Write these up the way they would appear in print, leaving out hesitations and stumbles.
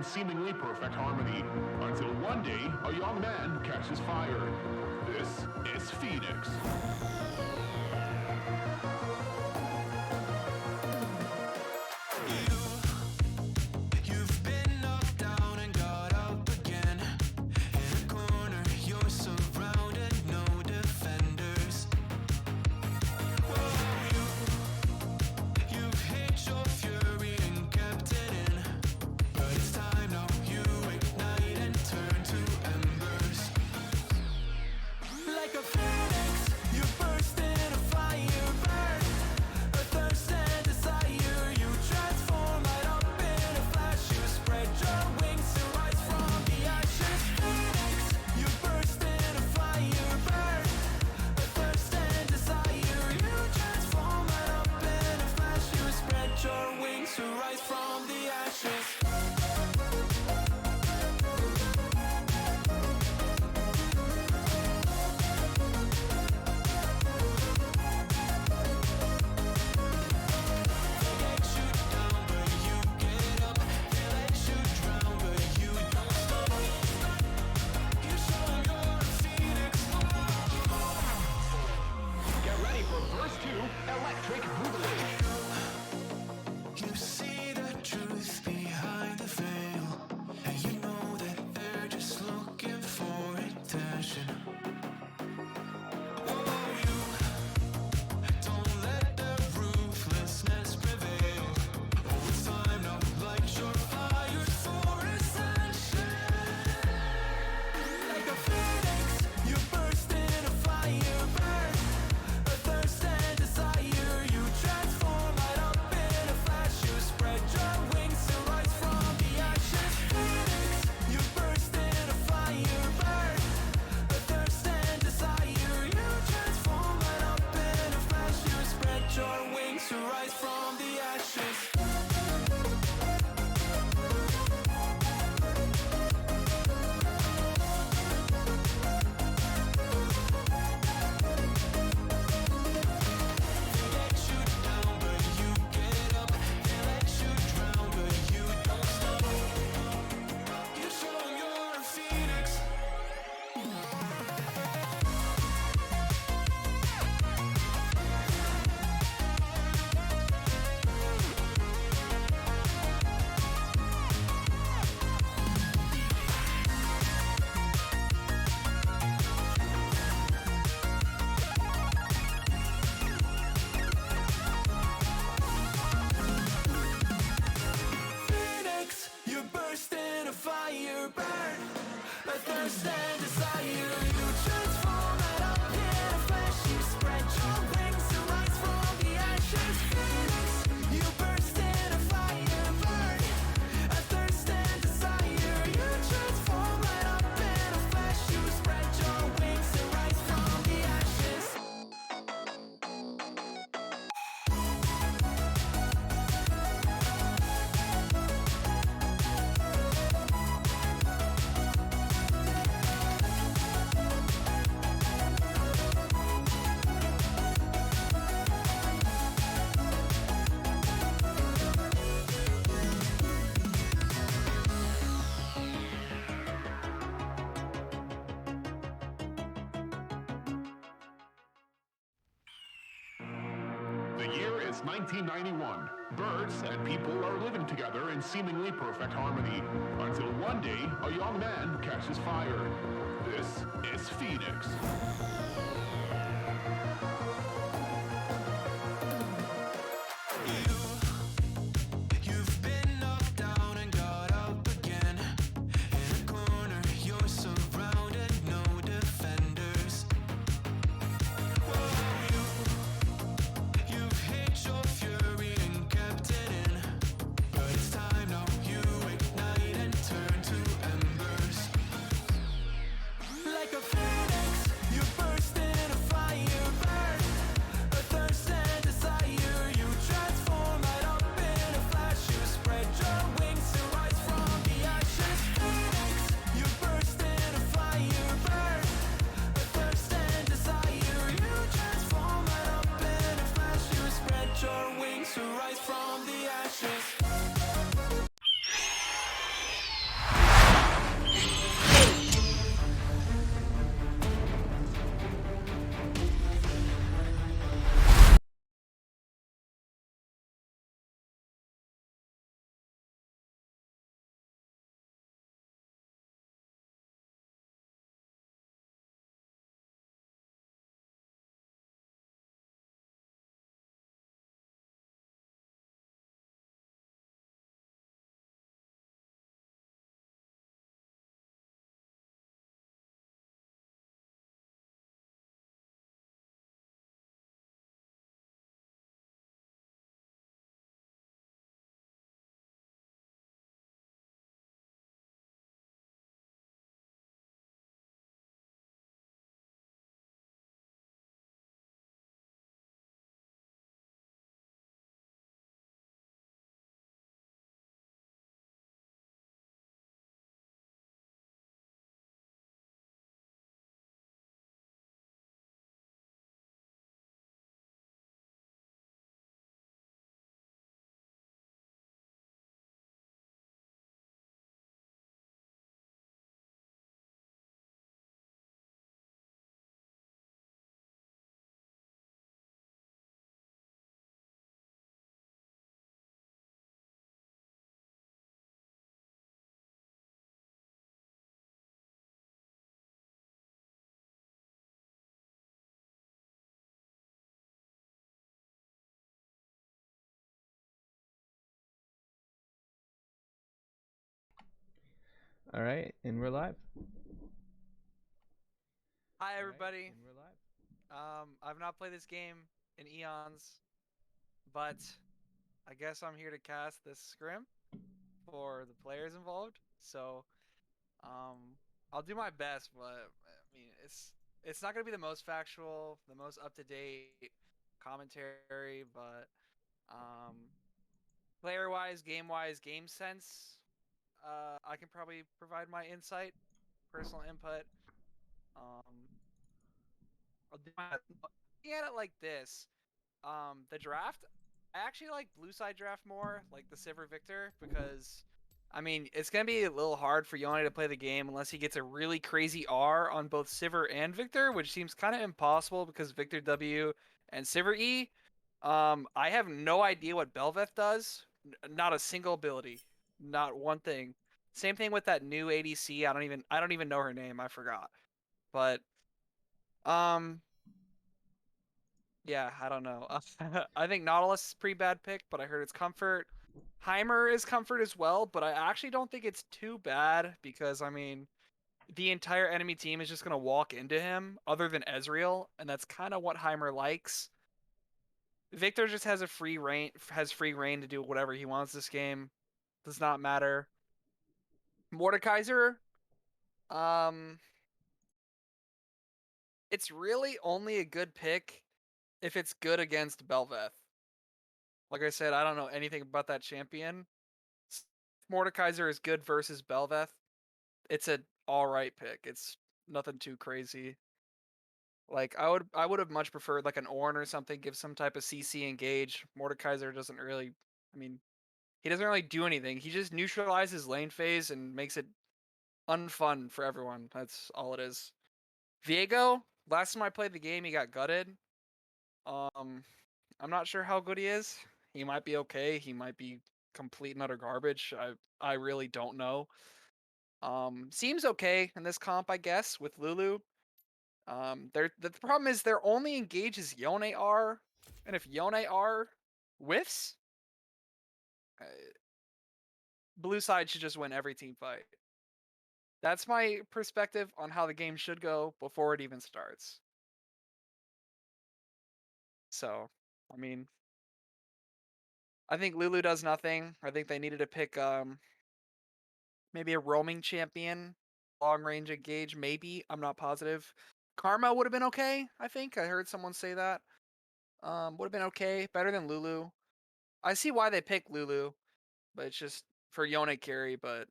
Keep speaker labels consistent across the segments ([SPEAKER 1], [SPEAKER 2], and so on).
[SPEAKER 1] seemingly perfect harmony, until one day a young man catches fire. This is Phoenix.
[SPEAKER 2] You've been knocked down and got up again. In a corner, you're surrounded, no defenders. Whoa, you've hid your fury and kept it in. But it's time now, you ignite and turn to embers. Like a phoenix, you burst in a fire burn. A thirst and desire, you transform right up in a flash. You spread your wings to rise from the ashes. Phoenix, you burst in a fire burn. A thirst and desire, you transform right up in a flash. You spread your wings to rise from the ashes.
[SPEAKER 1] Electric Boogaloo.
[SPEAKER 2] You see the truth behind the veil, and you know that they're just looking for attention. Oh, you don't let the ruthlessness prevail. Oh, it's time now, light your fires for ascension. Like a phoenix, you burst in a fire burn. A thirst and desire, you transform right up in a flash. You spread your wings to rise from the ashes. Phoenix, you burst in a fire burn. A thirst and desire, you transform right up in a flash. You spread your wings to rise from the ashes. Phoenix, you burst in a fire burn. A thirst and desire, you transform right up in a flash. You spread your wings to rise from the ashes. Phoenix, you burst in a fire burn. A thirst and desire, you transform right up in a flash. You spread your wings to rise from the ashes.
[SPEAKER 1] The year is 1991. Birds and people are living together in seemingly perfect harmony, until one day a young man catches fire. This is Phoenix. You've been knocked down and got up again. In a corner, you're surrounded, no defenders. Whoa, you've hid your fury and kept it in. But it's time now, you ignite and turn to embers. Like a phoenix, you burst in
[SPEAKER 3] All right, and we're live.
[SPEAKER 4] Hi everybody. I've not played this game in eons, but I guess I'm here to cast this scrim for the players involved. So, I'll do my best, but I mean, it's not gonna be the most factual, the most up to date commentary, but player wise, game sense, I can probably provide my insight, personal input. Um, I'll do my looking at it like this. The draft, I actually like blue side draft more, like the Sivir Victor, because I mean it's gonna be a little hard for Yone to play the game unless he gets a really crazy R on both Sivir and Victor, which seems kind of impossible because Victor W and Sivir E. I have no idea what Belveth does. Not a single ability, not one thing. Same thing with that new ADC. I don't even know her name. I forgot. But um, yeah, I don't know. I think Nautilus is a pretty bad pick, but I heard it's comfort. Heimer is comfort as well, but I actually don't think it's too bad because, I mean, the entire enemy team is just going to walk into him other than Ezreal, and that's kind of what Heimer likes. Victor just has free reign to do whatever he wants this game. Does not matter. Mordekaiser, um, it's really only a good pick if it's good against Belveth. Like I said, I don't know anything about that champion. Mordekaiser is good versus Belveth. It's an alright pick. It's nothing too crazy. Like I would have much preferred like an Ornn or something, give some type of CC engage. Mordekaiser doesn't really, I mean, he doesn't really do anything. He just neutralizes lane phase and makes it unfun for everyone. That's all it is. Viego, last time I played the game, he got gutted. I'm not sure how good he is. He might be okay. He might be complete and utter garbage. I really don't know. Seems okay in this comp, I guess, with Lulu. The problem is their only engage is Yone R, and if Yone R whiffs, blue side should just win every team fight. That's my perspective on how the game should go before it even starts. So, I mean, I think Lulu does nothing. I think they needed to pick maybe a roaming champion, long range engage, maybe. I'm not positive. Karma would have been okay, I think. I heard someone say that. Would have been okay, better than Lulu. I see why they picked Lulu, but it's just for Yone carry, but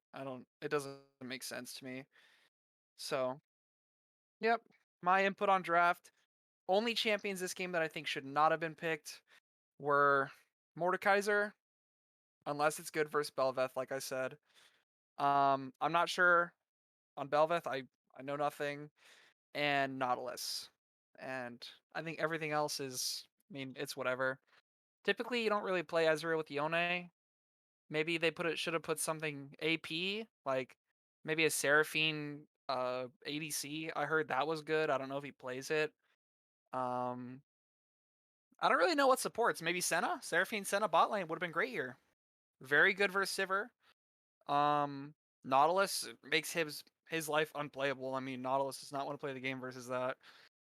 [SPEAKER 4] it doesn't make sense to me. So, yep, my input on draft. Only champions this game that I think should not have been picked were Mordekaiser, unless it's good versus Belveth, like I said. I'm not sure on Belveth. I know nothing. And Nautilus. And I think everything else is, I mean, it's whatever. Typically, you don't really play Ezreal with Yone. Maybe they should have put something AP, like maybe a Seraphine ADC. I heard that was good. I don't know if he plays it. I don't really know what supports. Maybe Senna? Seraphine Senna bot lane would have been great here. Very good versus Sivir. Nautilus makes his life unplayable. I mean, Nautilus does not want to play the game versus that.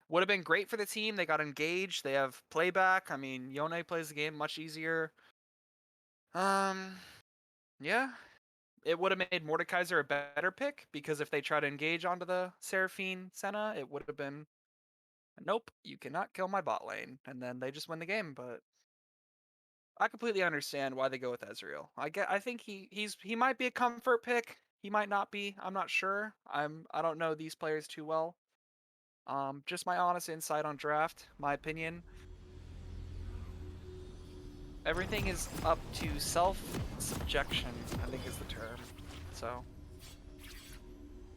[SPEAKER 4] Would have been great for the team. They got engaged. They have playback. I mean, Yone plays the game much easier. Yeah. It would have made Mordekaiser a better pick because if they try to engage onto the Seraphine Senna, it would have been, nope, you cannot kill my bot lane. And then they just win the game. But I completely understand why they go with Ezreal. I think he might be a comfort pick. He might not be. I'm not sure. I don't know these players too well. Just my honest insight on draft, my opinion. Everything is up to self-subjection, I think is the term. So,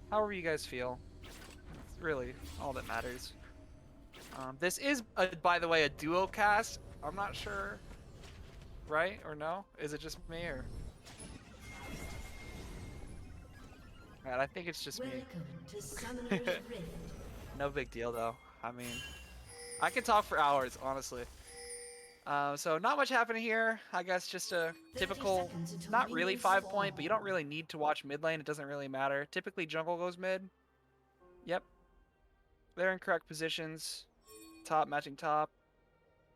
[SPEAKER 4] however you guys feel, it's really all that matters. This is, by the way, a duo cast. I'm not sure, right or no? Is it just me or? Man, I think it's just me.
[SPEAKER 5] To Summoner's Rift.
[SPEAKER 4] No big deal though. I mean, I could talk for hours, honestly. So not much happening here. I guess just a
[SPEAKER 5] 30
[SPEAKER 4] typical,
[SPEAKER 5] seconds until
[SPEAKER 4] not really
[SPEAKER 5] minions
[SPEAKER 4] 5
[SPEAKER 5] spawn.
[SPEAKER 4] point, but you don't really need to watch mid lane. It doesn't really matter. Typically jungle goes mid. Yep. They're in correct positions. Top matching top.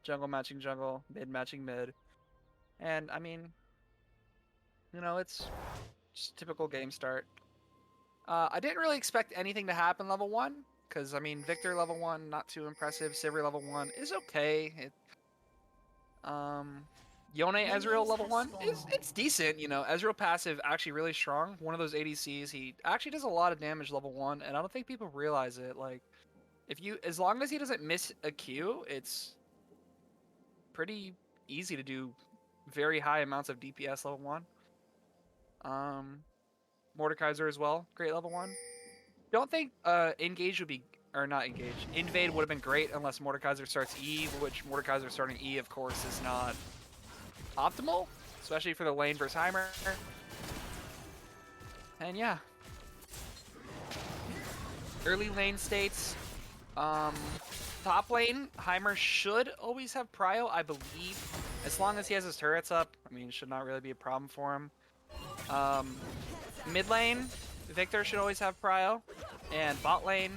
[SPEAKER 4] Jungle matching jungle. Mid matching mid. And I mean, you know, it's just typical game start. I didn't really expect anything to happen level 1. Because, I mean, Victor level 1, not too impressive. Sivir level 1 is okay. Yone Ezreal level 1 it's decent, you know. Ezreal passive actually really strong. One of those ADCs, he actually does a lot of damage level 1, and I don't think people realize it. Like, as long as he doesn't miss a Q, it's pretty easy to do very high amounts of DPS level 1. Mordekaiser as well, great level 1. Don't think engage would be, or not engage, invade would have been great unless Mordekaiser starts E, which Mordekaiser starting E, of course, is not optimal, especially for the lane versus Heimer. And yeah. Early lane states. Top lane, Heimer should always have prio, I believe. As long as he has his turrets up, I mean, it should not really be a problem for him. Mid lane, Victor should always have prio. And bot lane,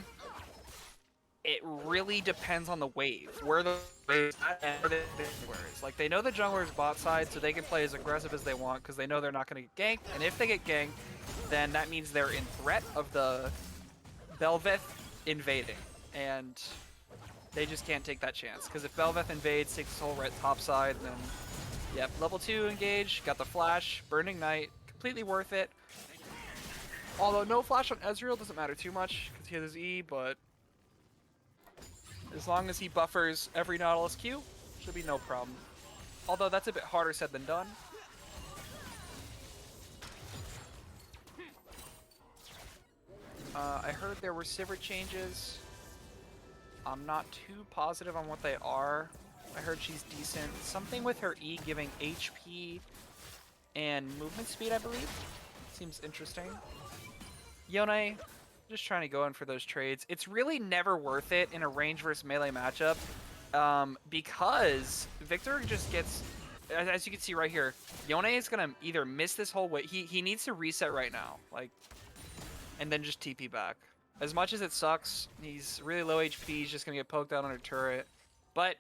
[SPEAKER 4] it really depends on the wave. Where the wave at and where the jungler is. Like, they know the jungler's bot side, so they can play as aggressive as they want because they know they're not going to get ganked. And if they get ganked, then that means they're in threat of the Bel'Veth invading. And they just can't take that chance. Because if Bel'Veth invades, takes his whole right top side, then, yep, level 2 engage, got the flash, Burning Knight, completely worth it. Although no flash on Ezreal doesn't matter too much because he has his E, but as long as he buffers every Nautilus Q, should be no problem. Although that's a bit harder said than done. I heard there were Sivir changes. I'm not too positive on what they are. I heard she's decent. Something with her E giving HP and movement speed, I believe. Seems interesting. Yone, just trying to go in for those trades. It's really never worth it in a range versus melee matchup because Victor just gets, as you can see right here, Yone is going to either miss this whole way. He needs to reset right now, like, and then just TP back. As much as it sucks, he's really low HP, he's just going to get poked out on a turret. But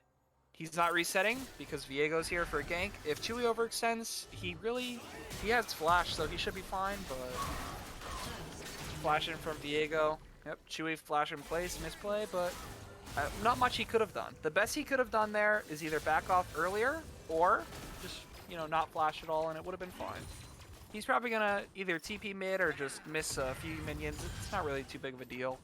[SPEAKER 4] he's not resetting because Viego's here for a gank. If Chewie overextends, he has flash, so he should be fine, but flashing from Viego. Yep, Chewie flash in place, misplay, but not much he could have done. The best he could have done there is either back off earlier or just, you know, not flash at all, and it would have been fine. He's probably gonna either TP mid or just miss a few minions. It's not really too big of a deal.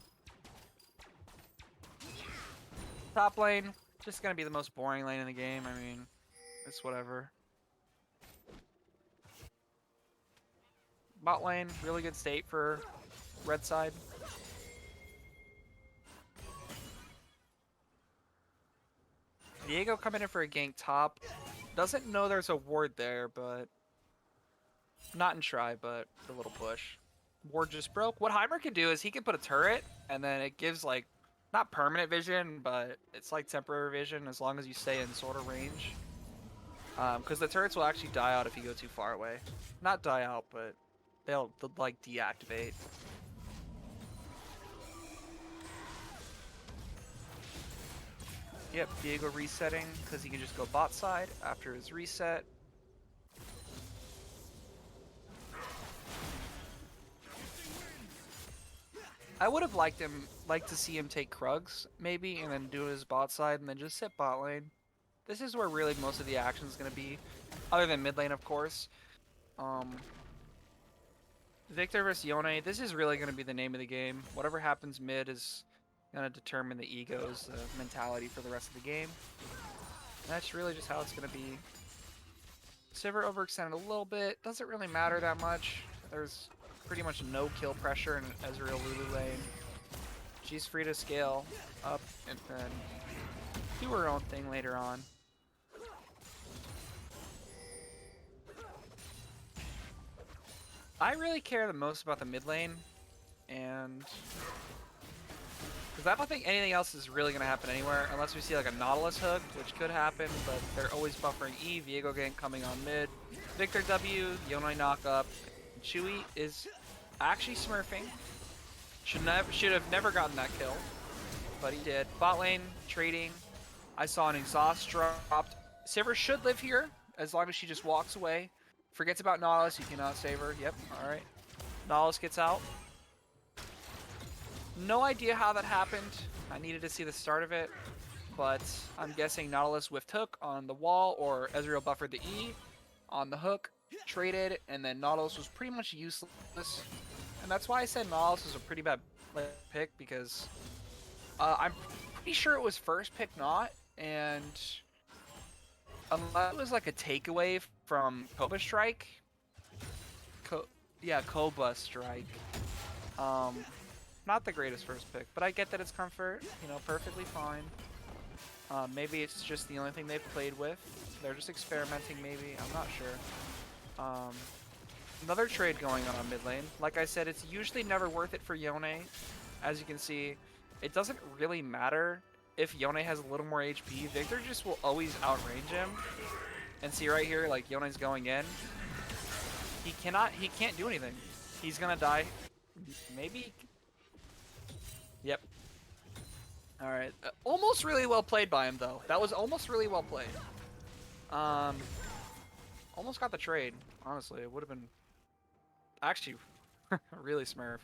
[SPEAKER 4] Top lane, just gonna be the most boring lane in the game. I mean, it's whatever. Bot lane, really good state for red side. Diego coming in for a gank top. Doesn't know there's a ward there, but not in try, but a little push. Ward just broke. What Heimer can do is he can put a turret, and then it gives, like, not permanent vision, but it's like temporary vision as long as you stay in sort of range. Because the turrets will actually die out if you go too far away. Not die out, but they'll like deactivate. Yep, Diego resetting because he can just go bot side after his reset. I would have liked to see him take Krugs, maybe, and then do his bot side, and then just sit bot lane. This is where really most of the action is going to be, other than mid lane, of course. Victor versus Yone, this is really going to be the name of the game. Whatever happens mid is going to determine the egos, mentality for the rest of the game. And that's really just how it's going to be. Sivir overextended a little bit. Doesn't really matter that much. There's pretty much no kill pressure in Ezreal Lulu lane. She's free to scale up and then do her own thing later on. I really care the most about the mid lane, and Because I don't think anything else is really going to happen anywhere unless we see like a Nautilus hook, which could happen, but they're always buffering E, Viego gank coming on mid, Victor W, Yone knock up, Chewy is actually smurfing. Should have never gotten that kill, but he did. Bot lane, trading. I saw an exhaust dropped. Sivir should live here as long as she just walks away. Forgets about Nautilus, you cannot save her. Yep, alright. Nautilus gets out. No idea how that happened. I needed to see the start of it, but I'm guessing Nautilus whiffed hook on the wall, or Ezreal buffered the E on the hook, traded, and then Nautilus was pretty much useless. And that's why I said Nautilus was a pretty bad pick, because I'm pretty sure it was first pick not, and unless it was like a takeaway from Cobra Strike, Cobra Strike. Not the greatest first pick, but I get that it's comfort, you know, perfectly fine. Maybe it's just the only thing they've played with. They're just experimenting, maybe. I'm not sure. Another trade going on mid lane. Like I said, it's usually never worth it for Yone. As you can see, it doesn't really matter if Yone has a little more HP. Victor just will always outrange him. And see right here, like Yone's going in. He can't do anything. He's gonna die. Maybe. Yep. Alright. Almost really well played by him, though. That was almost really well played. Almost got the trade. Honestly, it would have been actually really smurf.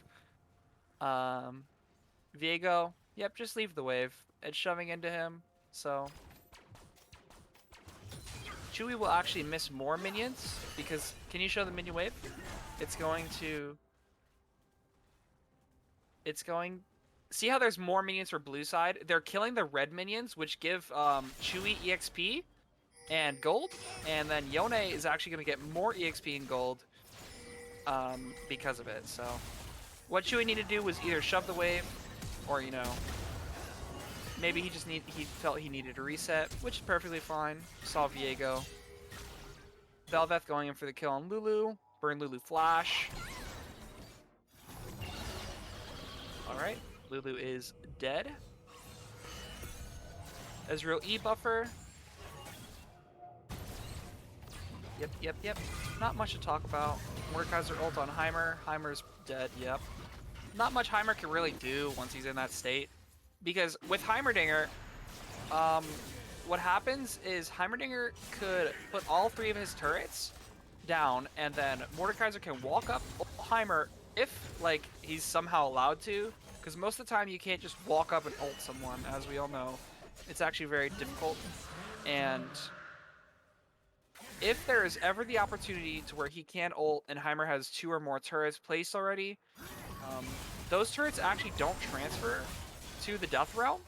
[SPEAKER 4] Viego. Yep, just leave the wave. It's shoving into him, so Chewy will actually miss more minions because can you show the minion wave? It's going. See how there's more minions for blue side? They're killing the red minions, which give Chewy EXP and gold, and then Yone is actually going to get more EXP and gold because of it. So what Chewy needed to do was either shove the wave, or you know, maybe he felt he needed a reset, which is perfectly fine. Saw Viego. Bel'Veth going in for the kill on Lulu. Burn Lulu flash. Alright, Lulu is dead. Ezreal E buffer. Yep. Not much to talk about. Mordekaiser ult on Heimer. Heimer's dead, yep. Not much Heimer can really do once he's in that state. Because with Heimerdinger, what happens is Heimerdinger could put all three of his turrets down, and then Mordekaiser can walk up Heimer if, like, he's somehow allowed to. Because most of the time you can't just walk up and ult someone, as we all know. It's actually very difficult. And if there is ever the opportunity to where he can ult and Heimer has 2 or more turrets placed already, those turrets actually don't transfer to the Death Realm,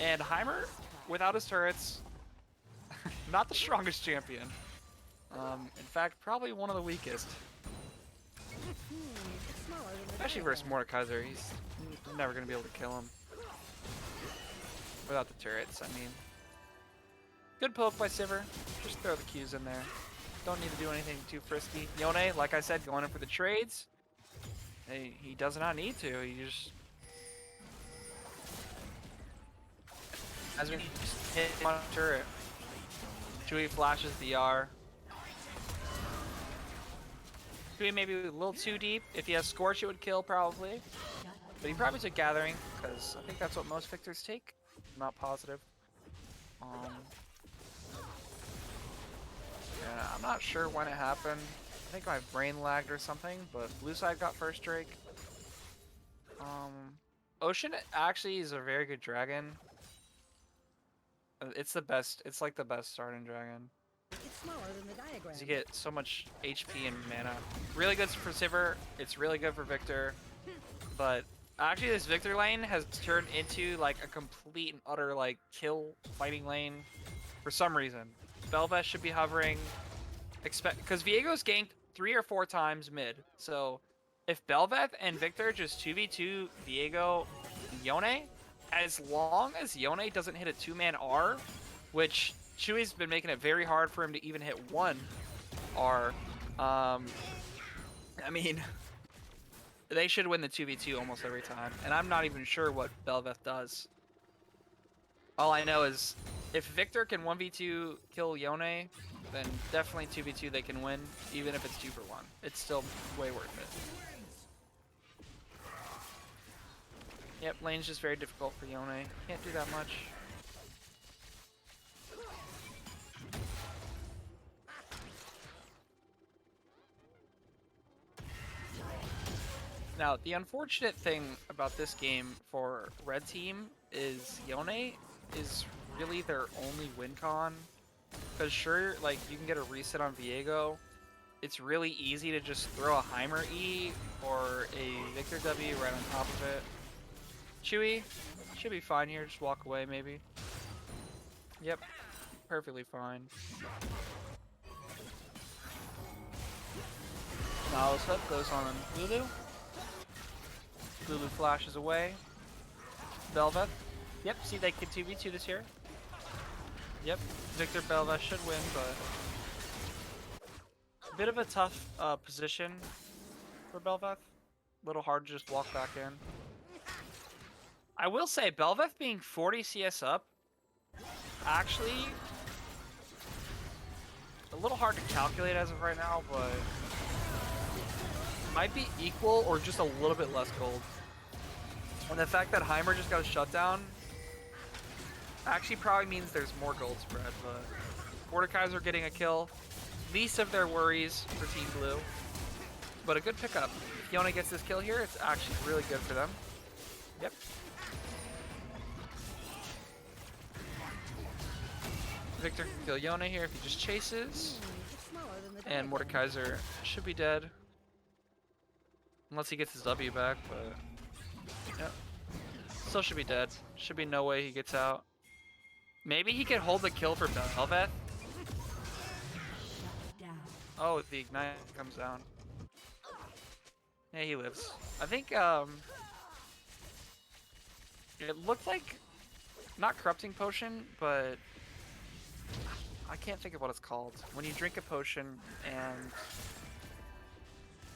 [SPEAKER 4] and Heimer, without his turrets, not the strongest champion. In fact, probably one of the weakest. Especially versus Mordekaiser, he's never going to be able to kill him. Without the turrets, I mean. Good poke by Sivir. Just throw the Qs in there. Don't need to do anything too frisky. Yone, like I said, going in for the trades. He does not need to. He just... As we just hit him on a turret. Chewy flashes the R. Chewy maybe a little too deep. If he has Scorch, it would kill probably. But he probably took Gathering, because I think that's what most Victors take. I'm not positive. Yeah, I'm not sure when it happened. I think my brain lagged or something, but blue side got first Drake. Ocean actually is a very good dragon. It's the best. It's like the best starting dragon.
[SPEAKER 5] It's smaller than the diagram.
[SPEAKER 4] You get so much HP and mana. Really good for Sivir. It's really good for Victor. But actually, this Victor lane has turned into like a complete and utter like kill fighting lane for some reason. Bel'Veth should be hovering. Because Viego's ganked 3 or 4 times mid. So if Bel'Veth and Victor just 2v2 Viego and Yone, as long as Yone doesn't hit a 2-man R, which Chewy's been making it very hard for him to even hit 1 R, I mean, They should win the 2v2 almost every time, and I'm not even sure what Bel'Veth does. All I know is if Victor can 1v2 kill Yone, then definitely 2v2 they can win, even if it's 2-for-1. It's still way worth it. Yep, lane's just very difficult for Yone. Can't do that much. Now, the unfortunate thing about this game for Red Team is Yone is really their only win con. Because sure, like, you can get a reset on Viego. It's really easy to just throw a Heimer E or a Victor W right on top of it. Chewy should be fine here, just walk away maybe. Yep, perfectly fine. Nihilus Hook goes on Lulu. Lulu flashes away. Bel'Veth. Yep, see they can 2v2 this here. Yep, Victor Bel'Veth should win, but a bit of a tough position for Bel'Veth. A little hard to just walk back in. I will say, Bel'Veth being 40 CS up, actually a little hard to calculate as of right now, but might be equal or just a little bit less gold. And the fact that Heimer just got a shutdown actually probably means there's more gold spread, but Mordekaiser getting a kill, least of their worries for Team Blue. But a good pickup. If Yone gets this kill here, it's actually really good for them. Yep. Victor can kill Yone here if he just chases.
[SPEAKER 5] It's smaller than the
[SPEAKER 4] And
[SPEAKER 5] diagram.
[SPEAKER 4] Mordekaiser should be dead. Unless he gets his W back, but yeah. Still should be dead. Should be no way he gets out. Maybe he can hold the kill for Bel'Veth. Oh, the ignite comes down. Yeah, he lives. I think it looked like not corrupting potion, but I can't think of what it's called. When you drink a potion and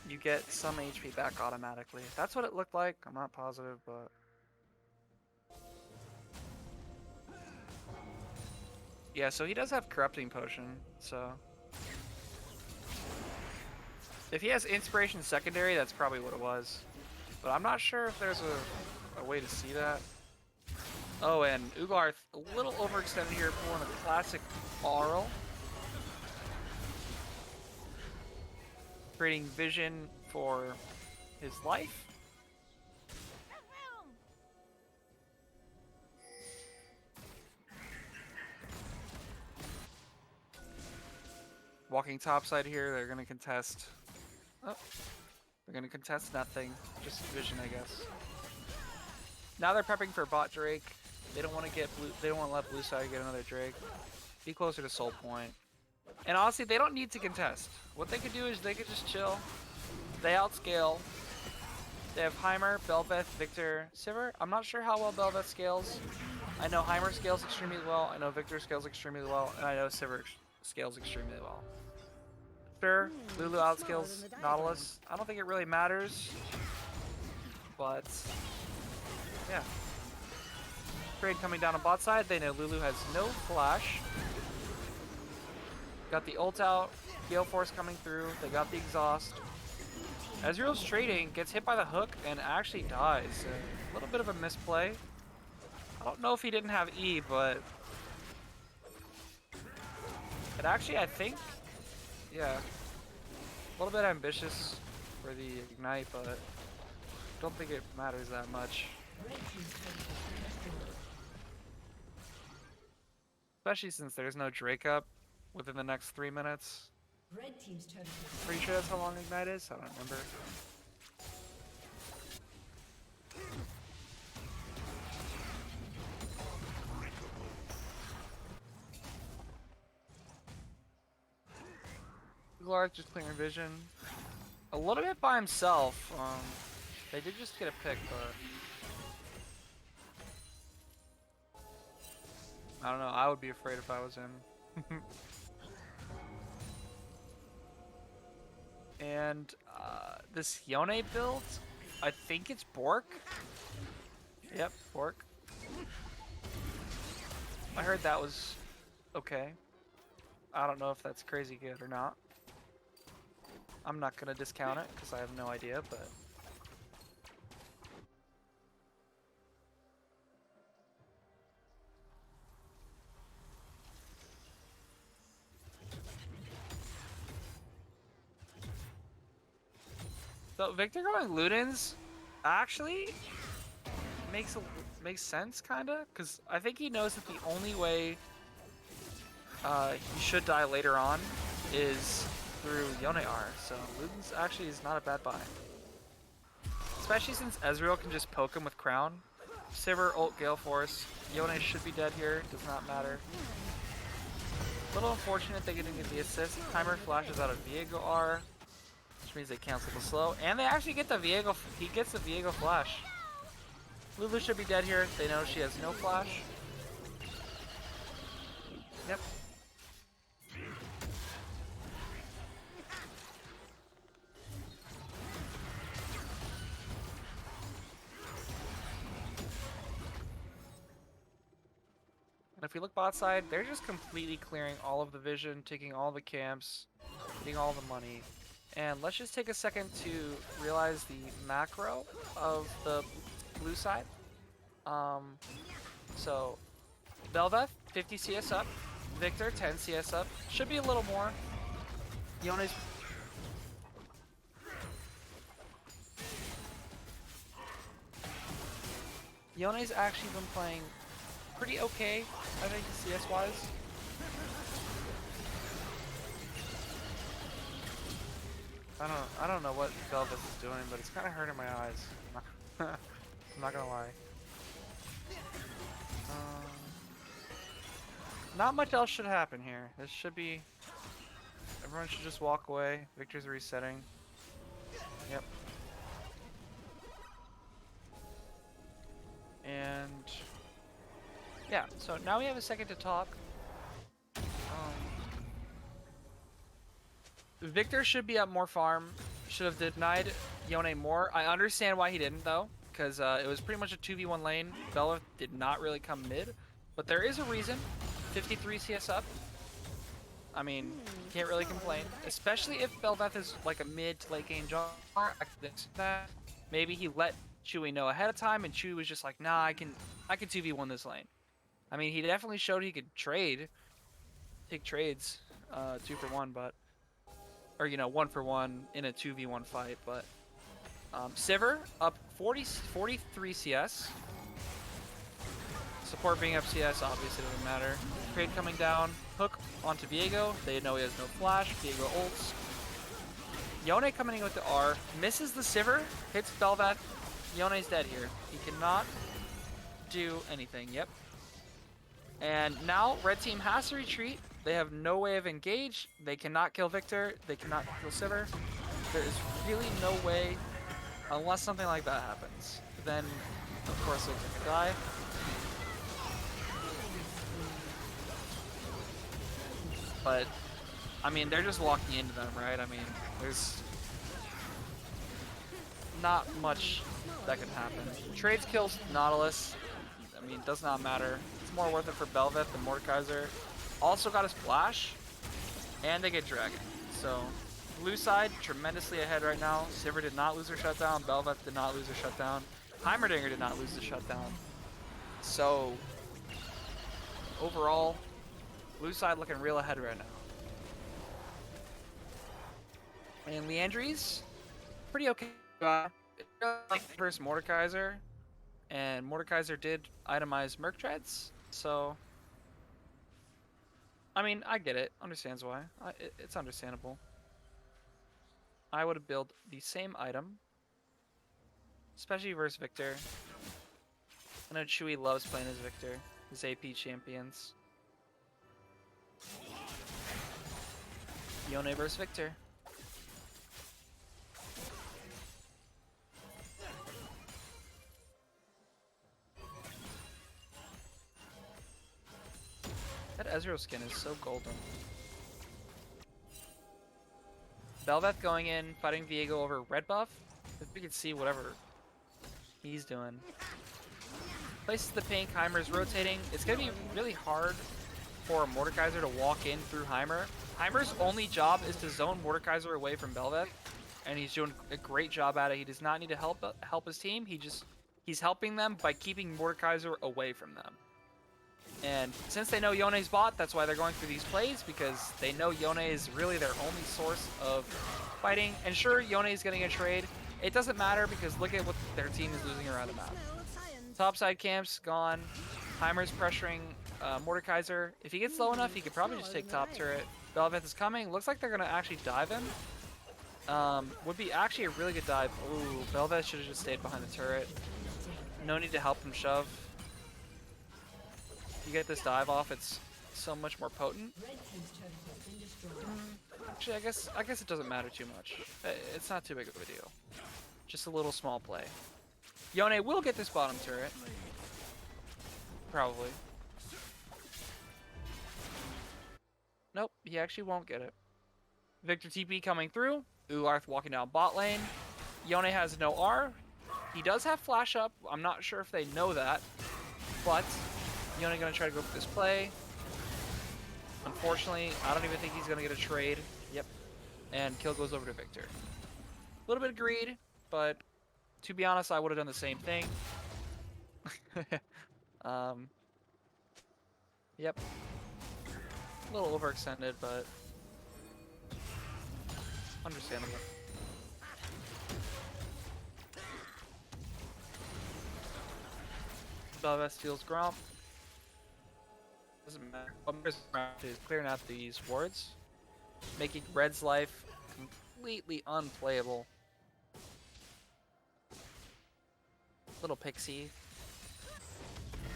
[SPEAKER 4] you get some HP back automatically. That's what it looked like. I'm not positive, but yeah, so he does have corrupting potion, so if he has inspiration secondary, that's probably what it was. But I'm not sure if there's a way to see that. Oh, and Ugarth a little overextended here, pulling a classic Aural. Creating vision for his life. Walking topside here, they're gonna contest. Oh, they're gonna contest nothing, just vision, I guess. Now they're prepping for bot Drake. They don't want to get blue. They don't want to let blue side get another Drake. Be closer to Soul Point. And honestly, they don't need to contest. What they could do is they could just chill. They outscale. They have Heimer, Bel'Veth, Victor, Sivir. I'm not sure how well Bel'Veth scales. I know Heimer scales extremely well. I know Victor scales extremely well, and I know Sivir scales extremely well. Sure, Lulu outscales Nautilus. I don't think it really matters, but yeah. Trade coming down on bot side. They know Lulu has no flash. Got the ult out. Gale Force coming through. They got the exhaust. Ezreal's trading, gets hit by the hook, and actually dies. A little bit of a misplay. I don't know if he didn't have E, but it actually, I think, yeah, a little bit ambitious for the ignite, but don't think it matters that much. Especially since there's no Drake up within the next 3 minutes.
[SPEAKER 5] Red team's turn to
[SPEAKER 4] Pretty sure that's how long ignite is. I don't remember. Glarth just clearing vision. A little bit by himself. They did just get a pick, but I don't know. I would be afraid if I was him. And this Yone build I think it's Bork. Yep, Bork. I heard that was okay. I don't know if that's crazy good or not. I'm not gonna discount it because I have no idea, but so Victor going Ludens actually makes sense kinda, because I think he knows that the only way he should die later on is through Yone R. So Ludens actually is not a bad buy. Especially since Ezreal can just poke him with Crown. Sivir, ult, Gale Force. Yone should be dead here, does not matter. A little unfortunate they didn't get the assist. Timer flashes out of Viego R, which means they cancel the slow. And they actually get the Viego, he gets the Viego flash. Lulu should be dead here. They know she has no flash. Yep. And if we look bot side, they're just completely clearing all of the vision, taking all the camps, getting all the money. And let's just take a second to realize the macro of the blue side. So Bel'Veth, 50 CS up. Victor, 10 CS up. Should be a little more. Yone's actually been playing pretty okay, I think, CS-wise. I don't know what Bel'Veth is doing, but it's kind of hurting my eyes. I'm not gonna lie. Not much else should happen here. This should be... Everyone should just walk away. Victor's resetting. Yep. And... yeah, so now we have a second to talk. Victor should be up more farm. Should have denied Yone more. I understand why he didn't, though, because it was pretty much a 2v1 lane. Bel'Veth did not really come mid, but there is a reason. 53 CS up. I mean, you can't really complain, especially if Bel'Veth is like a mid to late game jungler. Maybe he let Chewy know ahead of time, and Chewy was just like, nah, I can 2v1 this lane. I mean, he definitely showed he could take trades, 2-for-1, but, or, you know, 1-for-1 in a 2v1 fight, but, Sivir up 43 CS. Support being up CS obviously doesn't matter. Trade coming down, hook onto Viego. They know he has no flash. Viego ults. Yone coming in with the R, misses the Sivir, hits Bel'Veth. Yone's dead here. He cannot do anything. Yep. And now red team has to retreat. They have no way of engage. They cannot kill Victor. They cannot kill Sivir. There is really no way, unless something like that happens. Then, of course, they're gonna die. But, I mean, they're just walking into them, right? I mean, there's not much that can happen. Trades kills Nautilus. I mean, does not matter. It's more worth it for Bel'Veth than Mordekaiser. Also got a splash, and they get Dragon. So, blue side, tremendously ahead right now. Sivir did not lose her shutdown. Bel'Veth did not lose her shutdown. Heimerdinger did not lose the shutdown. So, overall, blue side looking real ahead right now. And Leandries, pretty okay. Like first Mordekaiser, and Mordekaiser did itemize Merc Treads, so I mean, I get it. Understands why. It's understandable. I would have built the same item, especially versus Victor. I know Chewy loves playing as Victor, his AP champions. Yone versus Victor. That Ezreal skin is so golden. Bel'Veth going in, fighting Viego over red buff. If we could see whatever He's doing. Places the pink. Heimer's rotating. It's gonna be really hard for Mordekaiser to walk in through Heimer. Heimer's only job is to zone Mordekaiser away from Bel'Veth, and he's doing a great job at it. He does not need to help his team. He's helping them by keeping Mordekaiser away from them. And since they know Yone's bot, that's why they're going through these plays, because they know Yone is really their only source of fighting. And sure, Yone is getting a trade. It doesn't matter because look at what their team is losing around the map. Topside camps gone. Heimer's pressuring Mordekaiser. If he gets low enough, he could probably just take top turret. Bel'Veth is coming. Looks like they're going to actually dive him. Would be actually a really good dive. Ooh, Bel'Veth should have just stayed behind the turret. No need to help him shove. If you get this dive off, it's so much more potent. Actually, I guess it doesn't matter too much. It's not too big of a deal. Just a little small play. Yone will get this bottom turret. Probably. Nope, he actually won't get it. Victor TP coming through. Ularth walking down bot lane. Yone has no R. He does have flash up. I'm not sure if they know that. But Yone gonna try to go for this play. Unfortunately, I don't even think he's gonna get a trade. Yep. And kill goes over to Victor. A little bit of greed, but to be honest, I would have done the same thing. Yep. A little overextended, but understandable. Bel'Veth steals Gromp. Doesn't matter. What matters is clearing out these wards, making Red's life completely unplayable. Little pixie.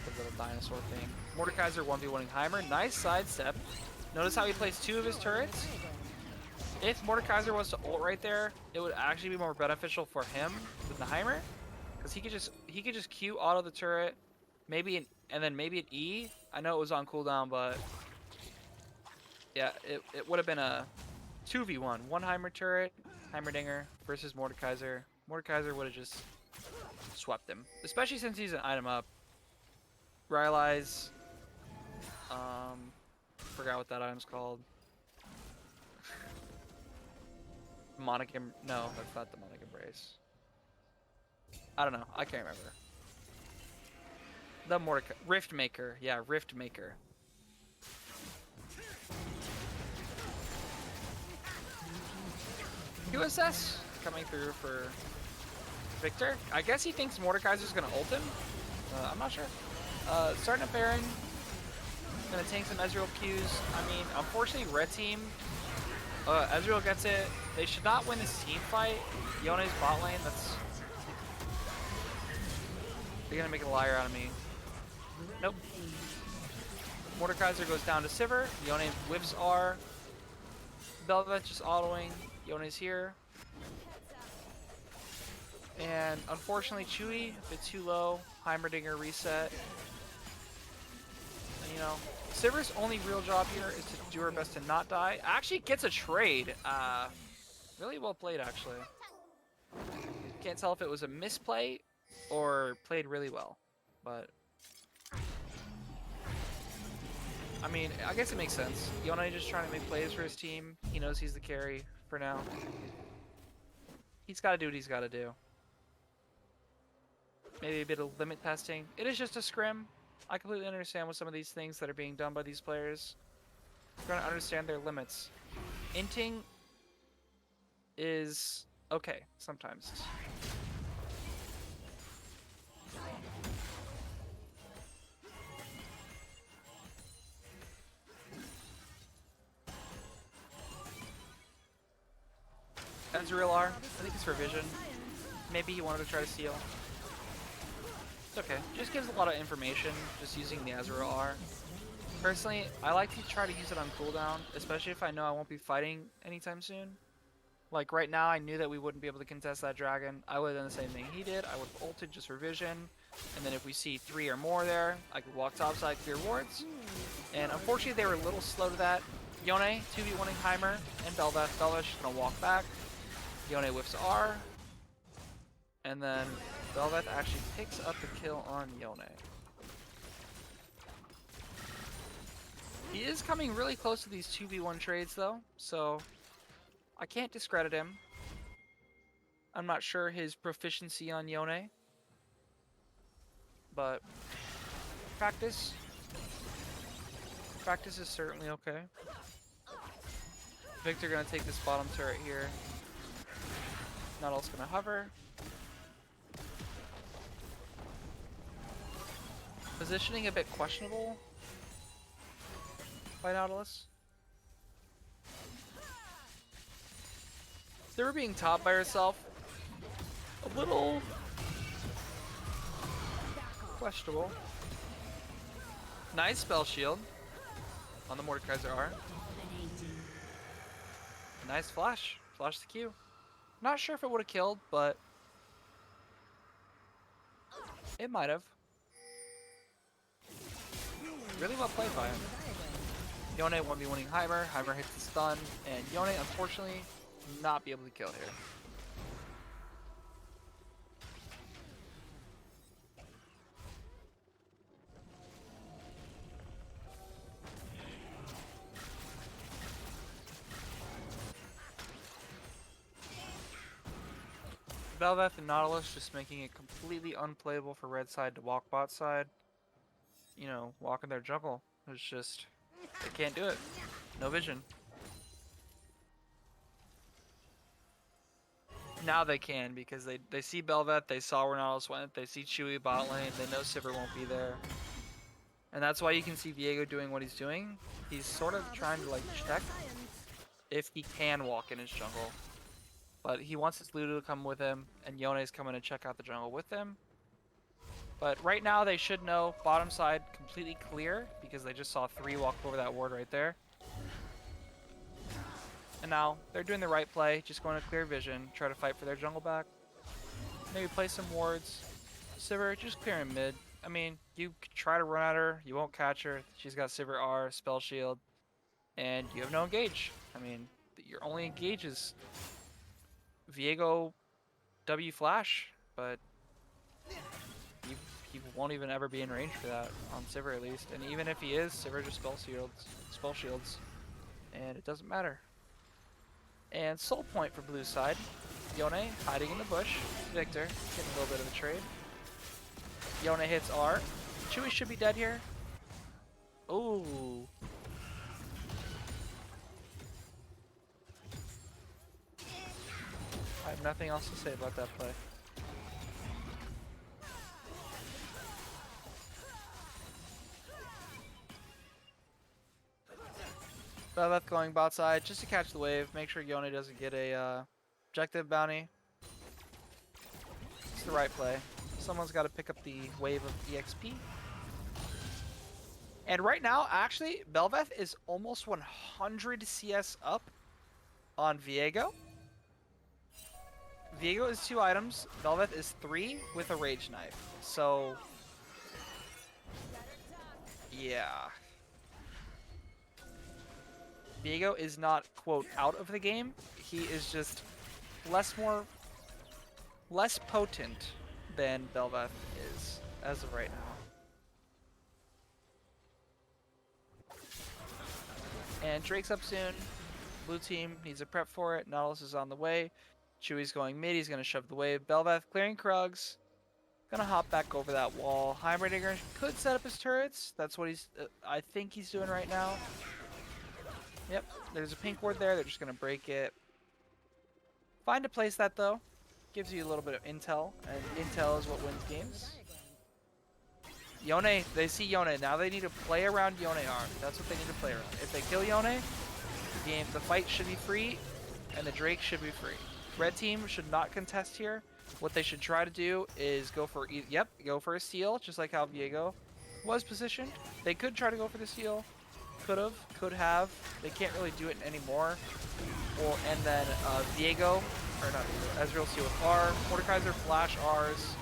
[SPEAKER 4] The little dinosaur thing. Mordekaiser 1v1ing Heimer. Nice sidestep. Notice how he placed 2 of his turrets? If Mordekaiser was to ult right there, it would actually be more beneficial for him than the Heimer. Because he could just Q auto the turret, maybe and then maybe an E. I know it was on cooldown, but yeah, it would have been a 2v1. One Heimer turret, Heimerdinger versus Mordekaiser. Mordekaiser would have just swept him, especially since he's an item up. Rylai's, forgot what that item's called. No, that's not the Demonic Embrace. I don't know, I can't remember. The Rift Maker, yeah, Rift Maker. QSS coming through for Victor. I guess he thinks Mordekaiser's gonna ult him. I'm not sure. Starting a Baron. Gonna tank some Ezreal Qs. I mean, unfortunately, red team. Ezreal gets it. They should not win this team fight. Yone's bot lane. They're gonna make a liar out of me. Nope. Mordekaiser goes down to Sivir. Yone whiffs R. Bel'Veth just autoing. Yone's here. And unfortunately, Chewy a bit too low. Heimerdinger reset. And, you know, Sivir's only real job here is to do her best to not die. Actually gets a trade. Really well played, actually. Can't tell if it was a misplay or played really well, but I mean, I guess it makes sense. Yone just trying to make plays for his team. He knows he's the carry for now. He's got to do what he's got to do. Maybe a bit of limit testing. It is just a scrim. I completely understand with some of these things that are being done by these players. They're going to understand their limits. Inting is okay sometimes. Ezreal R, I think it's for vision. Maybe he wanted to try to steal. It's okay. Just gives a lot of information just using the Ezreal R. Personally, I like to try to use it on cooldown, especially if I know I won't be fighting anytime soon. Like right now, I knew that we wouldn't be able to contest that dragon. I would have done the same thing he did. I would have ulted just for vision. And then if we see 3 or more there, I could walk topside, clear wards. And unfortunately, they were a little slow to that. Yone, 2v1ing Heimer, and Bel'Veth. Bel'Veth's just going to walk back. Yone whiffs R. And then Belveth actually picks up the kill on Yone. He is coming really close to these 2v1 trades though, so I can't discredit him. I'm not sure his proficiency on Yone, but practice is certainly okay. Victor gonna take this bottom turret here. Nautilus gonna hover. Positioning a bit questionable by Nautilus. Sivir being top by herself, a little questionable. Nice spell shield on the Mordekaiser R. Nice flash. Flash the Q. Not sure if it would have killed, but it might have. Really well played by him. Yone 1v1ing Heimer. Heimer hits the stun, and Yone unfortunately not be able to kill here. Belveth and Nautilus just making it completely unplayable for red side to walk bot side. You know, walking their jungle. It's just, they can't do it. No vision. Now they can, because they see Belveth, they saw where Nautilus went, they see Chewy bot lane, they know Sivir won't be there. And that's why you can see Viego doing what he's doing. He's sort of trying to like check if he can walk in his jungle. But he wants his Lulu to come with him, and Yone's coming to check out the jungle with him. But right now they should know bottom side completely clear, because they just saw 3 walk over that ward right there. And now they're doing the right play, just going to clear vision, try to fight for their jungle back. Maybe play some wards. Sivir, just clearing mid. I mean, you could try to run at her, you won't catch her. She's got Sivir R, spell shield, and you have no engage. I mean, your only engage is Viego W flash, but he won't even ever be in range for that on Sivir at least. And even if he is, Sivir just spell shields, and it doesn't matter. And soul point for blue side. Yone hiding in the bush. Victor getting a little bit of a trade. Yone hits R. Chewy should be dead here. Ooh. I have nothing else to say about that play. Belveth going bot side just to catch the wave, make sure Yone doesn't get a objective bounty. It's the right play. Someone's got to pick up the wave of EXP. And right now, actually, Belveth is almost 100 CS up on Viego. Viego is 2 items, Belveth is 3 with a Rage Knife. So, yeah. Viego is not, quote, out of the game. He is just less potent than Belveth is as of right now. And Drake's up soon. Blue team needs a prep for it. Nautilus is on the way. Chewy's going mid. He's going to shove the wave. Belveth clearing Krugs. Gonna hop back over that wall. Heimerdinger could set up his turrets. That's what he's, I think he's doing right now. Yep, there's a pink ward there. They're just going to break it. Fine to place that, though. Gives you a little bit of intel, and intel is what wins games. Yone, they see Yone. Now they need to play around Yone arm. That's what they need to play around. If they kill Yone, the fight should be free, and the Drake should be free. Red team should not contest here. What they should try to do is go for, go for a steal, just like how Viego was positioned. They could try to go for the steal. Could have. They can't really do it anymore. And then Viego, or not Viego, Ezreal steal with R. Mordekaiser flash Rs.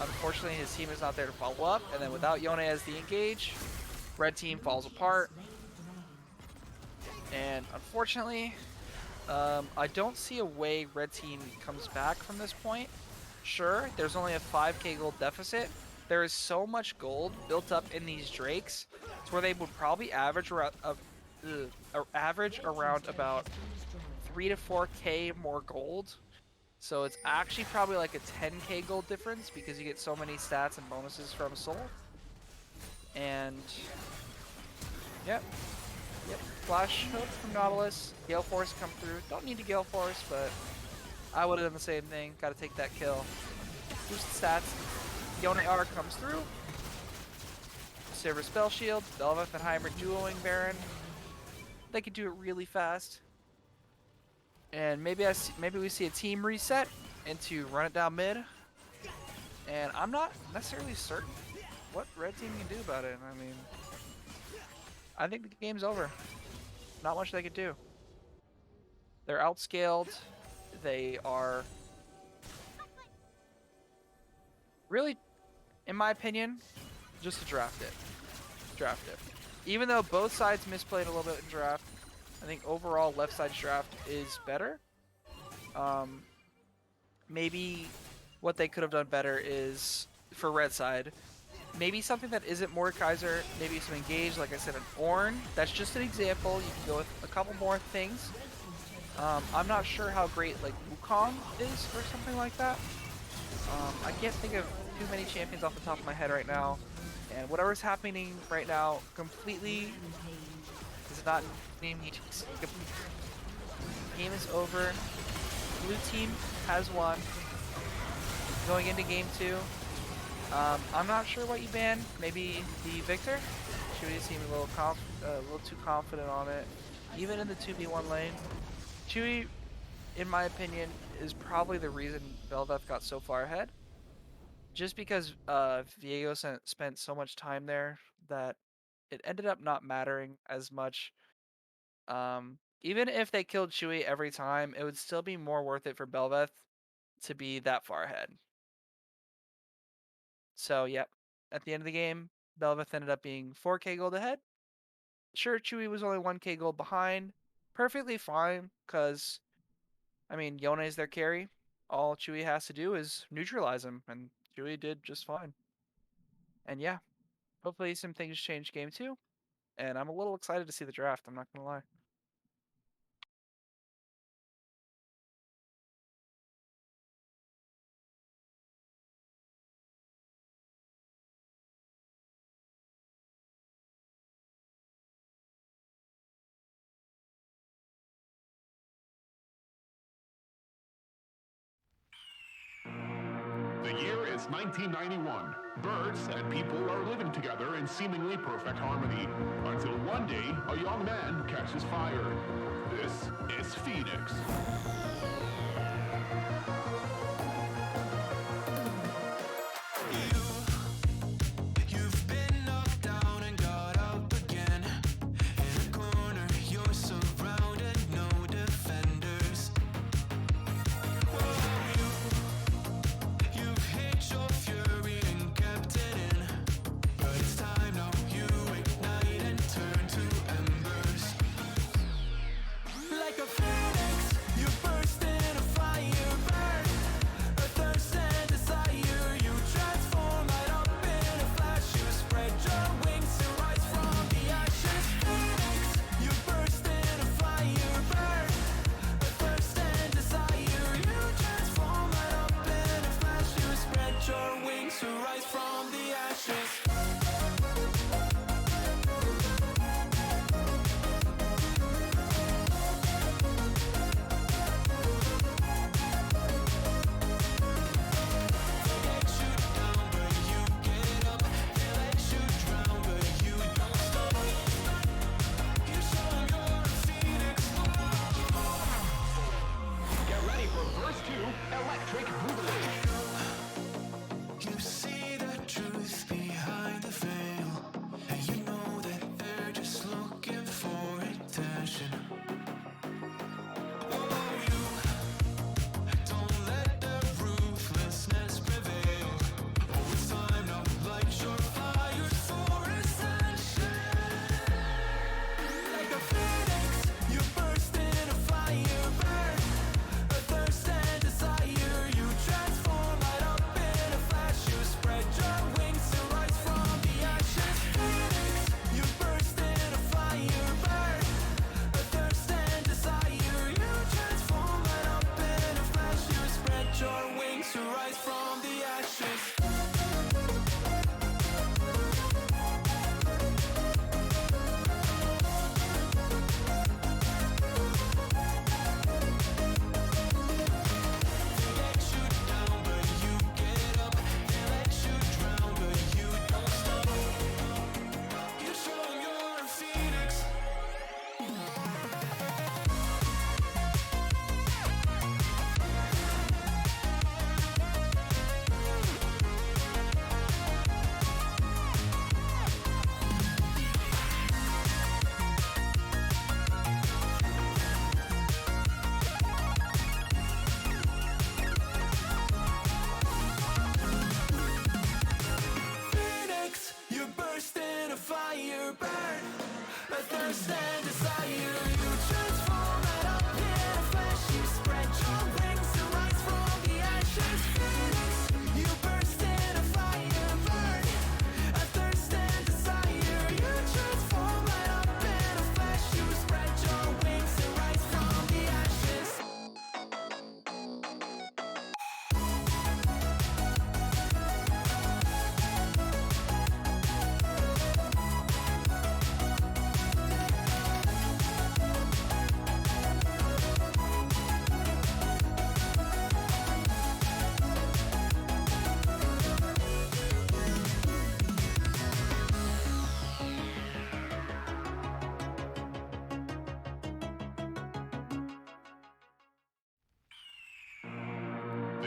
[SPEAKER 4] Unfortunately, his team is not there to follow up. And then without Yone as the engage, red team falls apart. And unfortunately, I don't see a way red team comes back from this point. sure, there's only a 5k gold deficit. There is so much gold built up in these drakes, to where they would probably average around about 3 to 4k more gold. So it's actually probably like a 10k gold difference because you get so many stats and bonuses from Soul. And yep, Flash Hook from Nautilus, Gale Force come through. Don't need to Gale Force, but I would have done the same thing. Got to take that kill. Boost stats. Yone R comes through. Silver Spell Shield, Belveth and Heimer duoing Baron. They could do it really fast. And maybe we see a team reset into run it down mid. And I'm not necessarily certain what red team can do about it. I mean, I think the game's over. Not much they could do. They're outscaled. They are really, in my opinion, just to draft it. Draft it. Even though both sides misplayed a little bit in draft, I think overall left side's draft is better. Maybe what they could have done better is, for red side, maybe something that isn't Mordekaiser, maybe some engage, like I said, an Ornn. That's just an example. You can go with a couple more things. I'm not sure how great like Wukong is or something like that. I can't think of too many champions off the top of my head right now. And whatever's happening right now completely is not named. Game is over. Blue team has won. Going into game 2. I'm not sure what you ban. Maybe the Victor? Chewy seemed a little too confident on it. Even in the 2v1 lane. Chewy, in my opinion, is probably the reason Belveth got so far ahead. Just because Viego spent so much time there that it ended up not mattering as much. Even if they killed Chewy every time, it would still be more worth it for Belveth to be that far ahead. So, yep. At the end of the game, Belveth ended up being 4k gold ahead. Sure, Chewy was only 1k gold behind. Perfectly fine, because, I mean, Yone is their carry. All Chewy has to do is neutralize him, and Chewy did just fine. And yeah, hopefully some things change game 2. And I'm a little excited to see the draft, I'm not going to lie.
[SPEAKER 1] The year is 1991. Birds and people are living together in seemingly perfect harmony. Until one day, a young man catches fire. This is Phoenix.
[SPEAKER 2] You've been knocked down and got up again. In a corner, you're surrounded, no defenders. You've hid your fury and kept it in. But it's time now, you ignite and turn to embers. Like a phoenix, you burst in a fire burn. A thirst and desire, you transform right up in a flash. You spread your wings to rise from the ashes. Phoenix, you burst in a fire burn. A thirst and desire, you transform right up in a flash. You spread your wings to rise from the ashes.
[SPEAKER 1] Get ready for verse 2, Electric Boogaloo.
[SPEAKER 2] You see the truth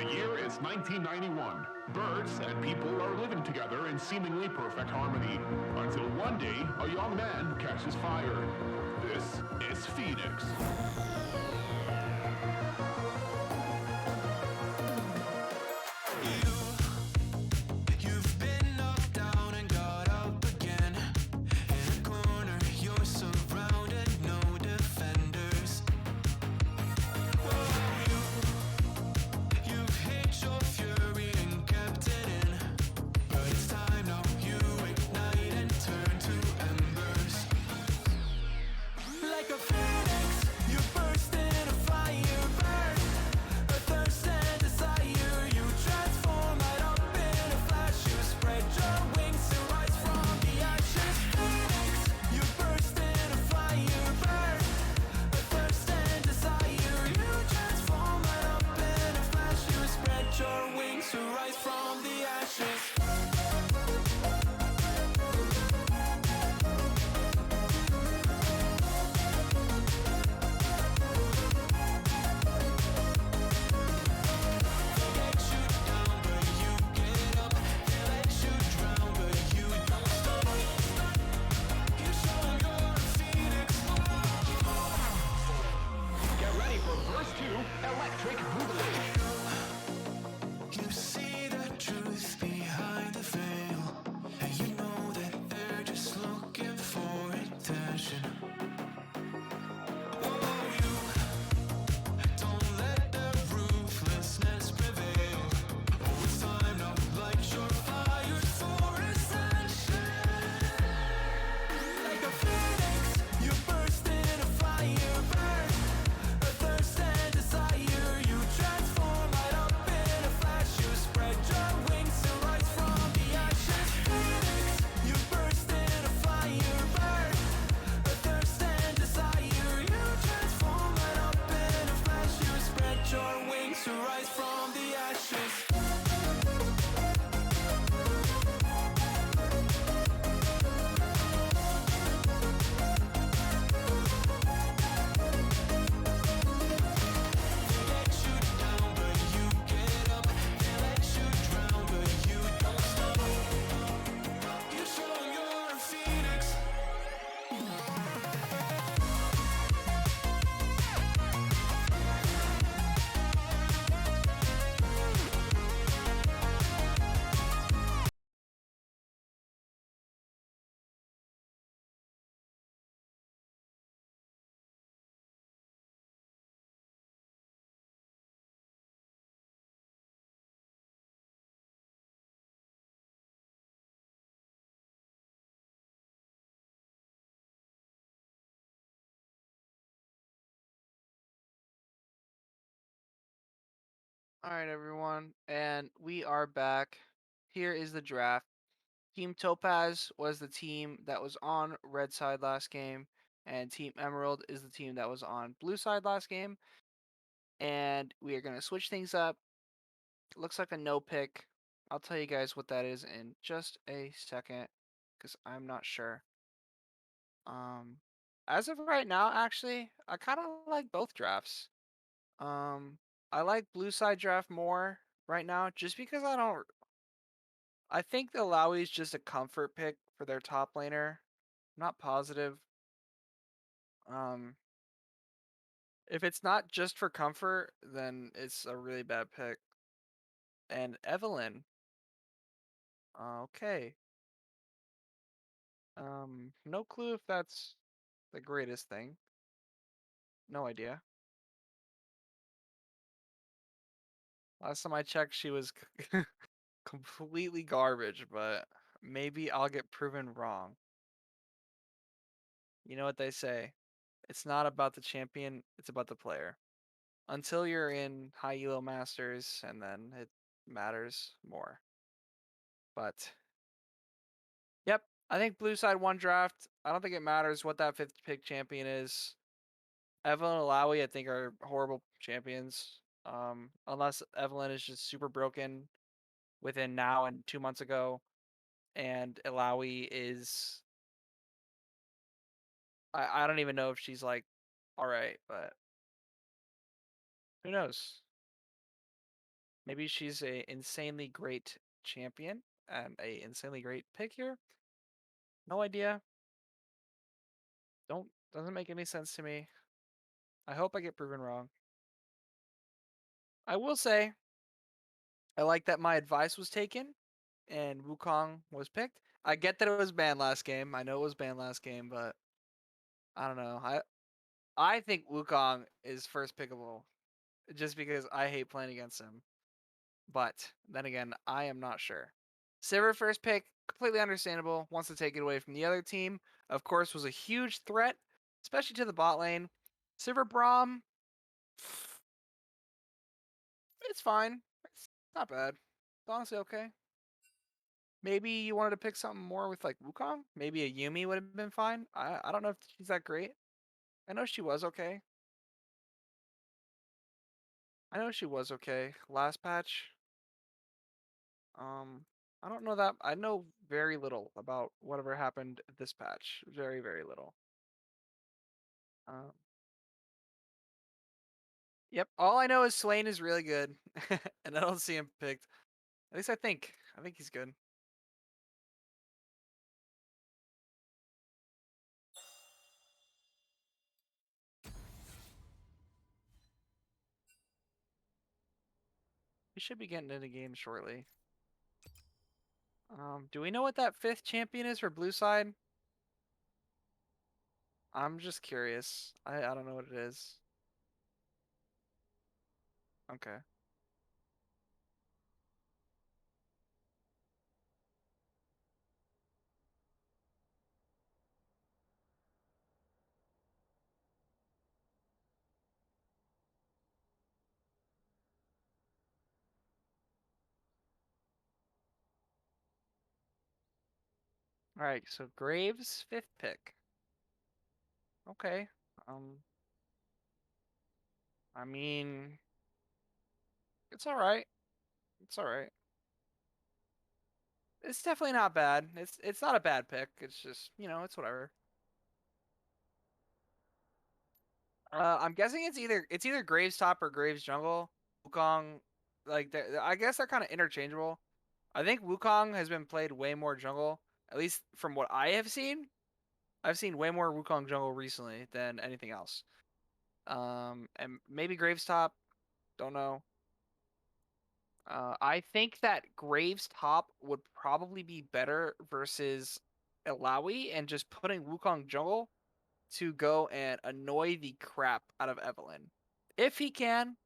[SPEAKER 1] The year is 1991. Birds and people are living together in seemingly perfect harmony. Until one day, a young man catches fire. This is Phoenix.
[SPEAKER 2] You've been knocked down and got up again. In a corner, you're surrounded, no defenders. You've hid your fury and kept it in. But it's time now, you ignite and turn to embers. Like a phoenix, you burst in a fire, burn. A thirst and desire, you transform right up in a flash. You spread your wings to rise from the ashes. Phoenix, you burst in a fire, burn. A thirst and desire, you transform right up in a flash. You spread your wings to rise from the ashes.
[SPEAKER 1] Get ready for verse 2, Electric Boogaloo.
[SPEAKER 2] You see the truth behind the veil, and you know that they're just looking for attention. Oh, you don't let their ruthlessness prevail. Oh, it's time now, light your fires for ascension. Like a phoenix, you burst in a fire, burn. A thirst and desire, you transform right up in a flash. You spread your wings to rise from the ashes. Phoenix, you burst in a fire, burn. A thirst and desire, you transform right up in a flash. You spread your wings to rise from the ashes.
[SPEAKER 4] All right, everyone, and we are back. Here is the draft. Team Topaz was the team that was on red side last game, and Team Emerald is the team that was on blue side last game. And we are going to switch things up. Looks like a no pick. I'll tell you guys what that is in just a second, because I'm not sure. As of right now, actually, I kind of like both drafts. I like blue side draft more right now, just because I think the Lowy is just a comfort pick for their top laner. I'm not positive. Um, if it's not just for comfort, then it's a really bad pick. And Evelyn. Okay. No clue if that's the greatest thing. No idea. Last time I checked, she was completely garbage, but maybe I'll get proven wrong. You know what they say? It's not about the champion, it's about the player. Until you're in high elo masters, and then it matters more. But yep, I think blue side won draft. I don't think it matters what that 5th pick champion is. Evelyn and Alawi, I think, are horrible champions. Unless Evelyn is just super broken within now and 2 months ago, and Alawi is, I don't even know if she's like all right, but who knows? Maybe she's a insanely great champion and a insanely great pick here. No idea. Doesn't make any sense to me. I hope I get proven wrong. I will say I like that my advice was taken and Wukong was picked. I get that it was banned last game. I know it was banned last game, but I don't know. I think Wukong is first pickable just because I hate playing against him. But then again, I am not sure. Sivir first pick, completely understandable. Wants to take it away from the other team. Of course, was a huge threat, especially to the bot lane. Sivir Braum, it's fine. It's not bad. It's honestly okay. Maybe you wanted to pick something more with like Wukong. Maybe a Yumi would have been fine. I don't know if she's that great. I know she was okay. I know she was okay. Last patch. I don't know that. I know very little about whatever happened this patch. Very, very little. Um, yep. All I know is Swain is really good, and I don't see him picked. At least I think. I think he's good. He should be getting into game shortly. Do we know what that 5th champion is for blue side? I'm just curious. I don't know what it is. Okay. All right. So Graves 5th pick. Okay. Um. I mean, it's all right. It's all right. It's definitely not bad. It's not a bad pick. It's just, it's whatever. I'm guessing it's either Graves top or Graves jungle. Wukong, like I guess they're kind of interchangeable. I think Wukong has been played way more jungle, at least from what I have seen. I've seen way more Wukong jungle recently than anything else. And maybe Graves top, don't know. I think that Graves top would probably be better versus Ilaoi and just putting Wukong jungle to go and annoy the crap out of Evelyn. If he can,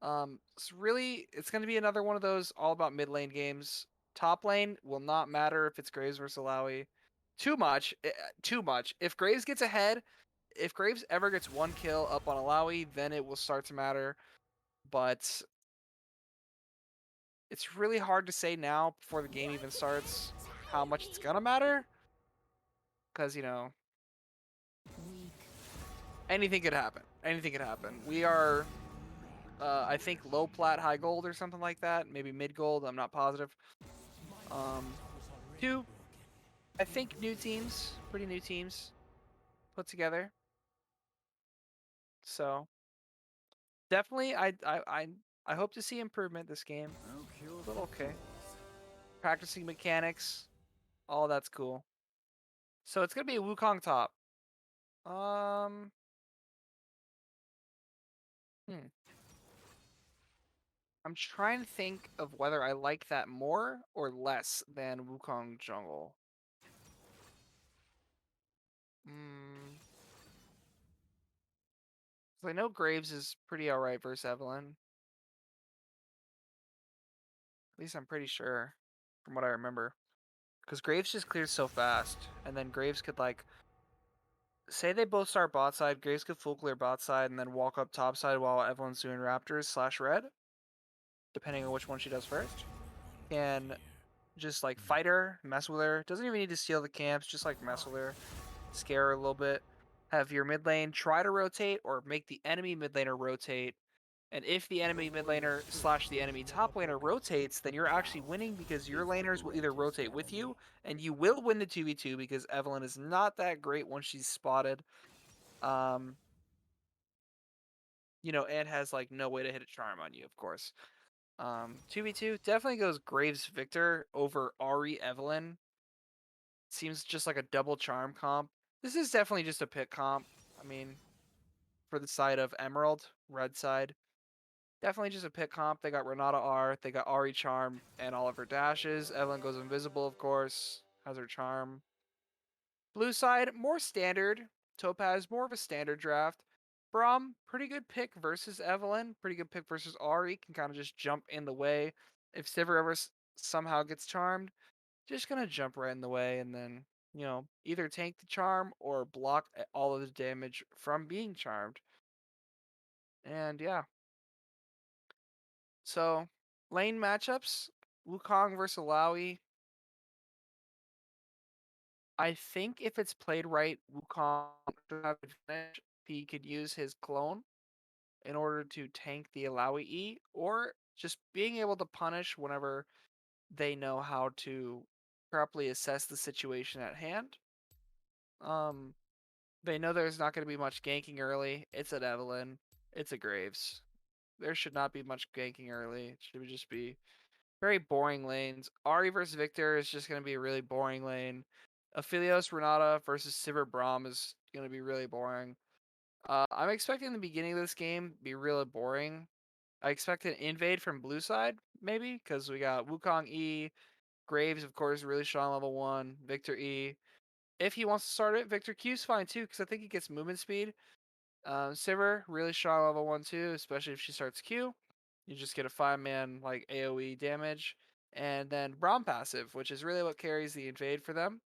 [SPEAKER 4] it's going to be another one of those all about mid lane games. Top lane will not matter if it's Graves versus Ilaoi. Too much, too much. If Graves gets ahead, if Graves ever gets one kill up on Ilaoi, then it will start to matter. But it's really hard to say now before the game even starts how much it's gonna matter. Because, anything could happen. Anything could happen. We are, I think, low plat, high gold or something like that. Maybe mid gold. I'm not positive. Two, I think new teams, pretty new teams put together. So definitely, I hope to see improvement this game. But okay. Practicing mechanics, all that's cool. So it's gonna be a Wukong top. Hmm. I'm trying to think of whether I like that more or less than Wukong jungle. Hmm. So I know Graves is pretty alright versus Evelyn. At least I'm pretty sure from what I remember. Because Graves just clears so fast. And then Graves could, like, say they both start bot side, Graves could full clear bot side and then walk up top side while Evelyn's doing Raptors / red. Depending on which one she does first. And just, like, fight her, mess with her. Doesn't even need to steal the camps, just, like, mess with her. Scare her a little bit. Have your mid lane try to rotate or make the enemy mid laner rotate. And if the enemy mid laner / the enemy top laner rotates, then you're actually winning because your laners will either rotate with you and you will win the 2v2 because Evelyn is not that great once she's spotted. And has like no way to hit a charm on you, of course. 2v2 definitely goes Graves Victor over Ari Evelyn. Seems just like a double charm comp. This is definitely just a pick comp. I mean, for the side of Emerald, red side. Definitely just a pick comp. They got Renata R, they got Ari Charm, and all of her dashes. Evelyn goes invisible, of course, has her charm. Blue side, more standard. Topaz, more of a standard draft. Braum, pretty good pick versus Evelyn. Pretty good pick versus Ari. Can kind of just jump in the way. If Sivir ever somehow gets charmed, just gonna jump right in the way and then, either tank the charm or block all of the damage from being charmed. And yeah. So, lane matchups, Wukong versus Alawi. I think if it's played right, Wukong should have advantage. He could use his clone in order to tank the Alawi E, or just being able to punish whenever they know how to properly assess the situation at hand. They know there's not going to be much ganking early. It's an Evelyn. It's a Graves. There should not be much ganking early. It should just be very boring lanes. Ari versus Victor is just going to be a really boring lane. Aphelios Renata versus Sivir Braum is going to be really boring. I'm expecting the beginning of this game to be really boring. I expect an invade from blue side, maybe, because we got Wukong E, Graves, of course, really strong level 1, Victor E. If he wants to start it, Victor Q's fine too, because I think he gets movement speed. Sivir, really strong level 1 too, especially if she starts Q. You just get a 5-man like AoE damage. And then Braum passive, which is really what carries the invade for them.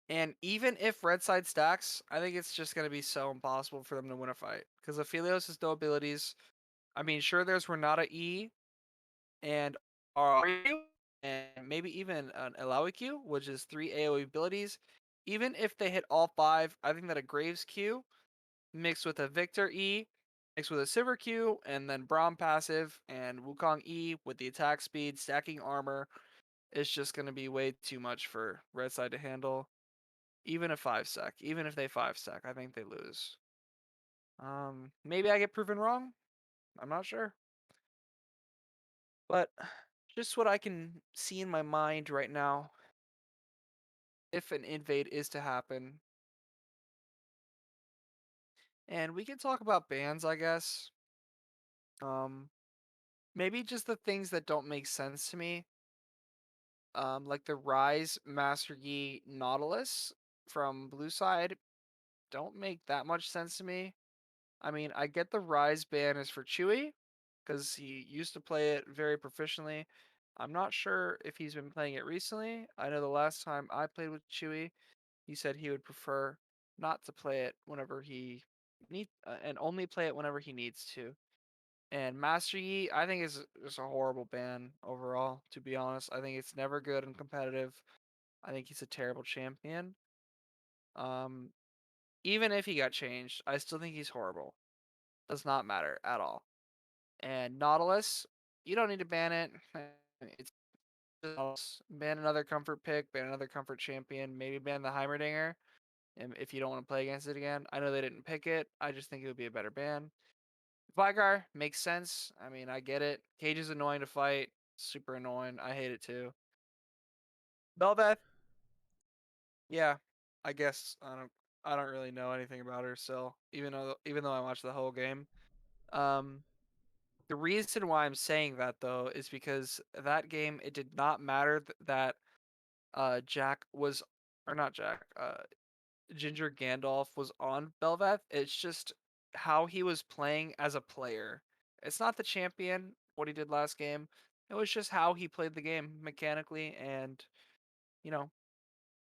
[SPEAKER 4] And even if red side stacks, I think it's just going to be so impossible for them to win a fight. Because Aphelios has no abilities. I mean, sure, there's Renata E and RQ, and maybe even an Alawi Q, which is 3 AoE abilities. Even if they hit all 5, I think that a Graves Q mixed with a Victor E, mixed with a Sivir Q, and then Braum passive, and Wukong E with the attack speed, stacking armor, is just going to be way too much for red side to handle. Even a 5-sec, even if they 5-sec, I think they lose. Maybe I get proven wrong. I'm not sure. But just what I can see in my mind right now, if an invade is to happen. And we can talk about bans, I guess. Maybe just the things that don't make sense to me. Like the Rise, Master Yi, Nautilus from blue side don't make that much sense to me. I mean, I get the Rise ban is for Chewy, because he used to play it very proficiently. I'm not sure if he's been playing it recently. I know the last time I played with Chewy, he said he would prefer not to play it whenever he and only play it whenever he needs to. And Master Yi, I think is just a horrible ban overall. To be honest, I think it's never good and competitive. I think he's a terrible champion. Even if he got changed, I still think he's horrible. Does not matter at all. And Nautilus, you don't need to ban it. It's just ban another comfort pick, ban another comfort champion, maybe ban the Heimerdinger if you don't want to play against it again. I know they didn't pick it. I just think it would be a better ban. Vigar makes sense. I mean, I get it. Cage is annoying to fight. Super annoying. I hate it too. Belveth, yeah, I guess I don't really know anything about her, so even though I watched the whole game. The reason why I'm saying that though is because that game it did not matter that Jack was or not Jack, Ginger Gandalf was on Belveth. It's just how he was playing as a player. It's not the champion, what he did last game. It was just how he played the game mechanically and, you know,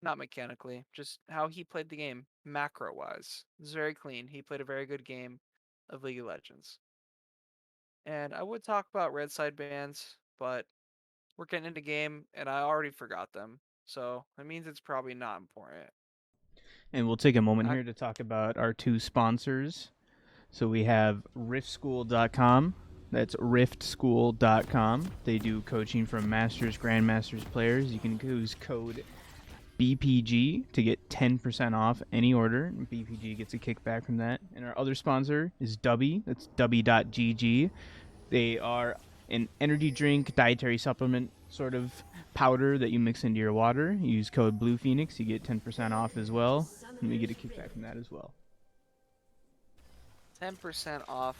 [SPEAKER 4] not mechanically, just how he played the game macro wise. It was very clean. He played a very good game of League of Legends. And I would talk about red side bans, but we're getting into game and I already forgot them. So that means it's probably not important.
[SPEAKER 3] And we'll take a moment here to talk about our 2 sponsors. So we have riftschool.com. That's riftschool.com. They do coaching from masters, grandmasters players. You can use code BPG to get 10% off any order. And BPG gets a kickback from that. And our other sponsor is Dubby. That's Dubby.gg. They are an energy drink, dietary supplement sort of powder that you mix into your water. You use code BluePhoenix, you get 10% off as well. And we get a kickback from that as well.
[SPEAKER 4] 10% off.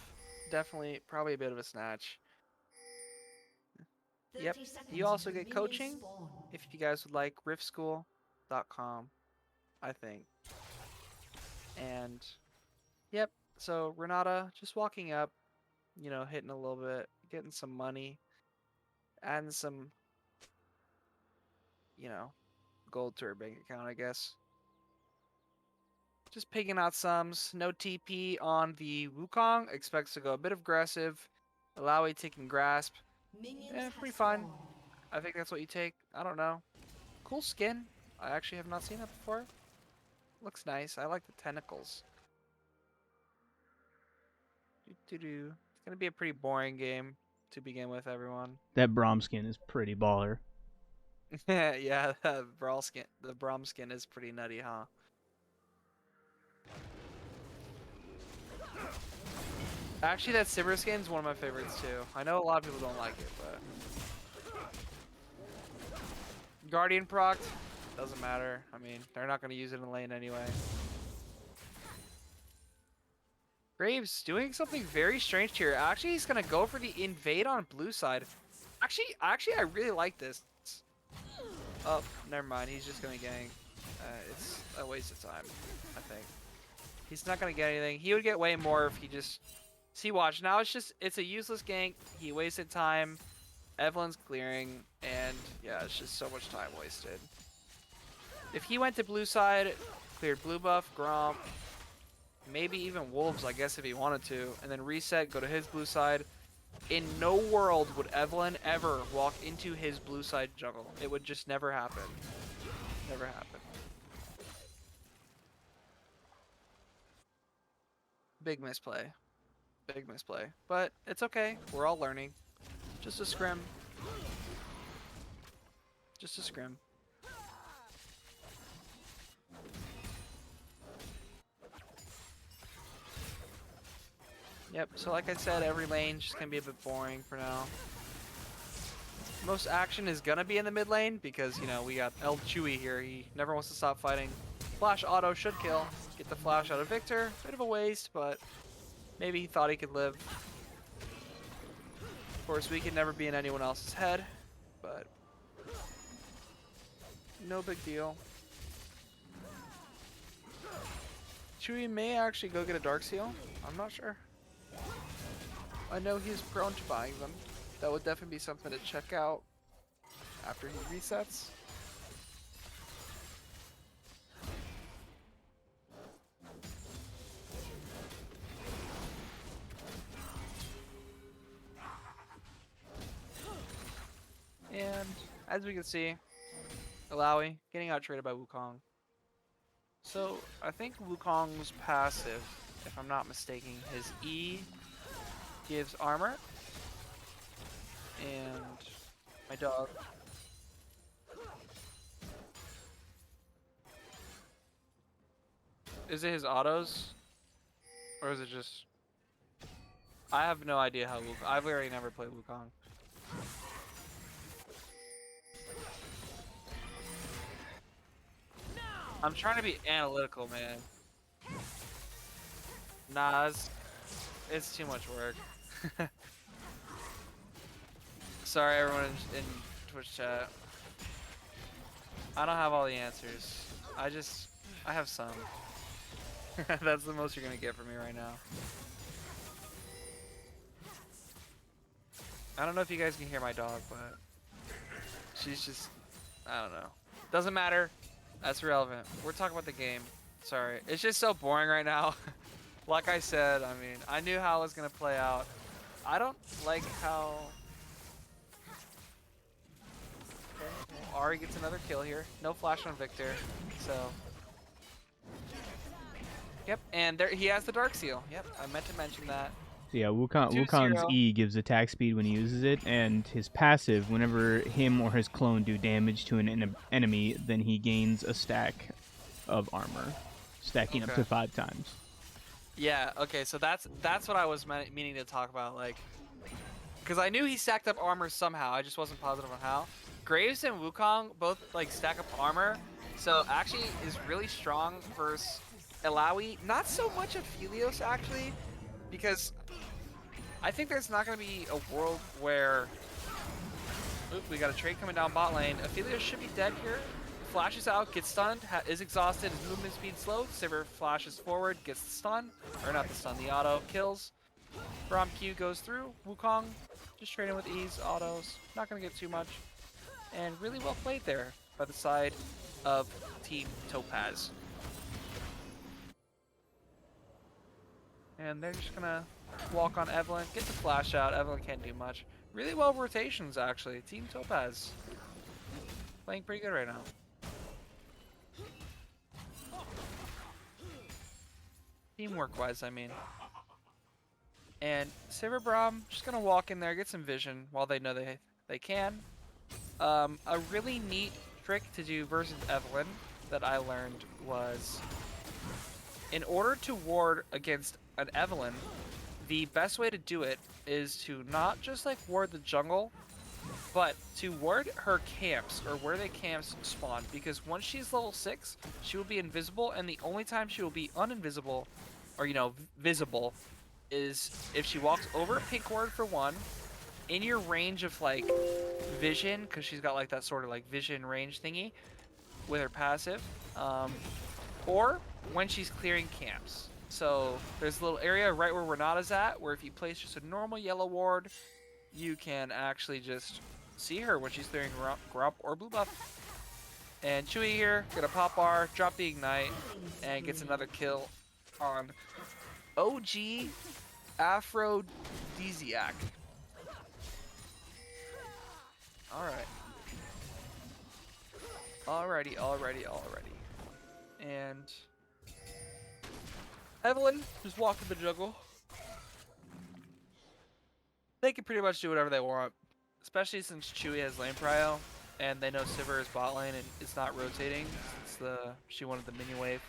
[SPEAKER 4] Definitely, probably a bit of a snatch. Yep. You also get coaching if you guys would like. Riffschool.com, I think. And yep. So Renata just walking up, you know, hitting a little bit, getting some money, adding some, you know, gold to her bank account, I guess. Just picking out sums. No TP on the Wukong. Expects to go a bit aggressive. Alawi taking grasp. Pretty fine. I think that's what you take. I don't know. Cool skin. I actually have not seen that before. Looks nice. I like the tentacles. It's gonna be a pretty boring game to begin with, everyone.
[SPEAKER 3] That Braum skin is pretty baller.
[SPEAKER 4] Yeah, the Braum skin is pretty nutty, huh? Actually, that Sivir skin is one of my favorites too. I know a lot of people don't like it, but Guardian proc doesn't matter. I mean, they're not going to use it in lane anyway. Graves doing something very strange here. Actually, he's going to go for the invade on blue side. Actually, I really like this. Oh, never mind. He's just going to gank. It's a waste of time, I think. He's not going to get anything. He would get way more if he just... See, watch. Now it's a useless gank. He wasted time. Evelyn's clearing. And, yeah, it's just so much time wasted. If he went to blue side, cleared blue buff, Gromp, maybe even Wolves, I guess, if he wanted to, and then reset, go to his blue side, in no world would Evelyn ever walk into his blue side jungle. It would just never happen. Never happen. Big misplay. Big misplay. But it's okay. We're all learning. Just a scrim. Just a scrim. Yep, so like I said, every lane just gonna be a bit boring for now. Most action is gonna be in the mid lane because, you know, we got El Chewy here. He never wants to stop fighting. Flash auto should kill. Get the flash out of Victor. Bit of a waste, but maybe he thought he could live. Of course, we could never be in anyone else's head, but no big deal. Chewy may actually go get a Dark Seal. I'm not sure. I know he's prone to buying them. That would definitely be something to check out after he resets. And as we can see, Alawi getting out traded by Wukong. So I think Wukong's passive, if I'm not mistaken, his E gives armor. And my dog. Is it his autos? Or is it just... I have no idea how Wukong... I've already never played Wukong. I'm trying to be analytical, man. Nah, it's too much work. Sorry, everyone in Twitch chat. I don't have all the answers. I have some. That's the most you're gonna get from me right now. I don't know if you guys can hear my dog, but she's just, I don't know. Doesn't matter. That's irrelevant. We're talking about the game. Sorry. It's just so boring right now. Like I said, I mean, I knew how it was gonna play out. I don't like how... Okay. Ari gets another kill here. No flash on Victor, so... Yep, and there he has the Dark Seal. Yep, I meant to mention that.
[SPEAKER 3] So yeah, Wukong's E gives attack speed when he uses it, and his passive, whenever him or his clone do damage to an enemy, then he gains a stack of armor, stacking up
[SPEAKER 4] Okay.
[SPEAKER 3] to 5 times.
[SPEAKER 4] Yeah. Okay. So that's what I was meaning to talk about. Like, because I knew he stacked up armor somehow. I just wasn't positive on how. Graves and Wukong both like stack up armor, so actually is really strong versus Ilaoi. Not so much Aphelios actually, because I think there's not going to be a world where. Oop, we got a trade coming down bot lane. Aphelios should be dead here. Flashes out, gets stunned, is exhausted, his movement speed slow. Sivir flashes forward, gets the stun, or not the stun, the auto kills. Braum Q goes through. Wukong just trading with ease, autos. Not going to get too much. And really well played there by the side of Team Topaz. And they're just going to walk on Evelynn, get the flash out. Evelynn can't do much. Really well rotations, actually. Team Topaz playing pretty good right now. Teamwork-wise, I mean. And Sivir Braum just going to walk in there, get some vision while they know they can. A really neat trick to do versus Evelynn that I learned was, in order to ward against an Evelynn, the best way to do it is to not just like ward the jungle, but to ward her camps, or where the camps spawn, because once she's level 6, she will be invisible, and the only time she will be uninvisible, or visible, is if she walks over a pink ward for one, in your range of like vision, because she's got like that sort of like vision range thingy with her passive, or when she's clearing camps. So there's a little area right where Renata's at, where if you place just a normal yellow ward, you can actually just see her when she's clearing Grump or blue buff. And Chewie here, gonna pop R, drop the ignite, and gets another kill on OG Aphrodisiac. Alright. Alrighty. And Evelynn just walked in the jungle. They can pretty much do whatever they want, especially since Chewie has lane prio, and they know Sivir is bot lane and it's not rotating since she wanted the minion wave.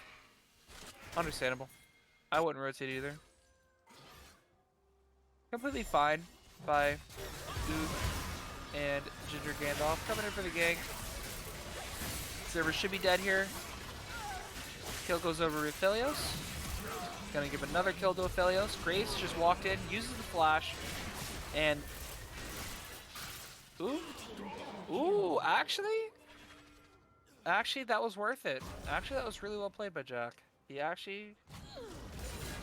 [SPEAKER 4] Understandable. I wouldn't rotate either. Completely fine by Oog and Ginger Gandalf coming in for the gank. Sivir should be dead here. Kill goes over to Aphelios. Gonna give another kill to Aphelios. Graves just walked in, uses the flash, and ooh, actually that was worth it. Actually, that was really well played by Jack. He actually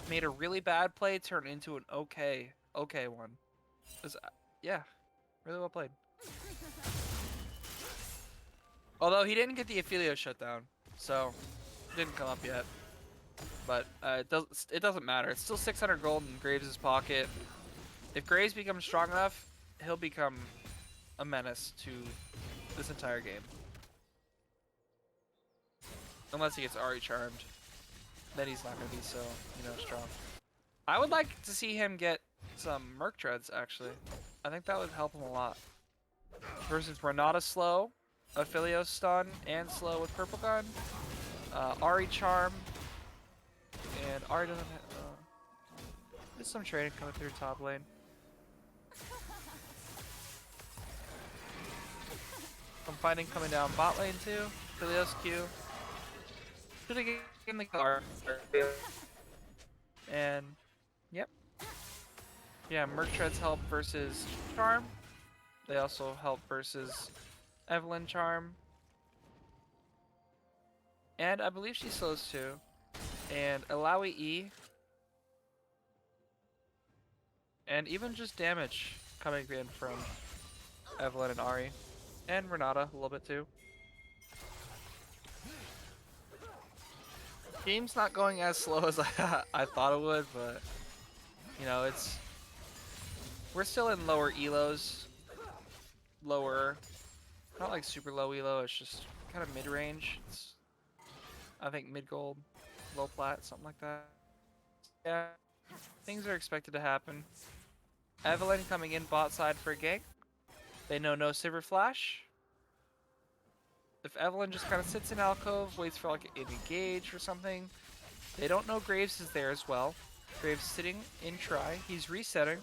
[SPEAKER 4] made a really bad play turn into an okay one. Yeah, really well played. Although he didn't get the Aphelios shutdown, so didn't come up yet. But it doesn't matter. It's still 600 gold in Graves' pocket. If Graves becomes strong enough, he'll become a menace to this entire game. Unless he gets Ahri charmed. Then he's not going to be so, strong. I would like to see him get some Merc Treads, actually. I think that would help him a lot. Versus Renata slow, Aphelios stun, and slow with Purple Gun. Ahri charm. And Ahri doesn't hit. There's some trading coming through top lane. Some fighting coming down bot lane too. Aphelios Q. Should have given the car. And yep. Yeah, Merc Treads help versus Charm. They also help versus Evelynn Charm. And I believe she slows too. And Ilaoi E. And even just damage coming in from Evelynn and Ahri. And Renata a little bit too. Game's not going as slow as I thought it would, but we're still in lower elos. Lower, not like super low elo, it's just kind of mid-range. It's, I think mid-gold, low plat, something like that. Yeah, things are expected to happen. Evelynn coming in bot side for a gank. They know no Sivir flash. If Evelyn just kind of sits in alcove, waits for like an engage or something, they don't know Graves is there as well. Graves sitting in try. He's resetting.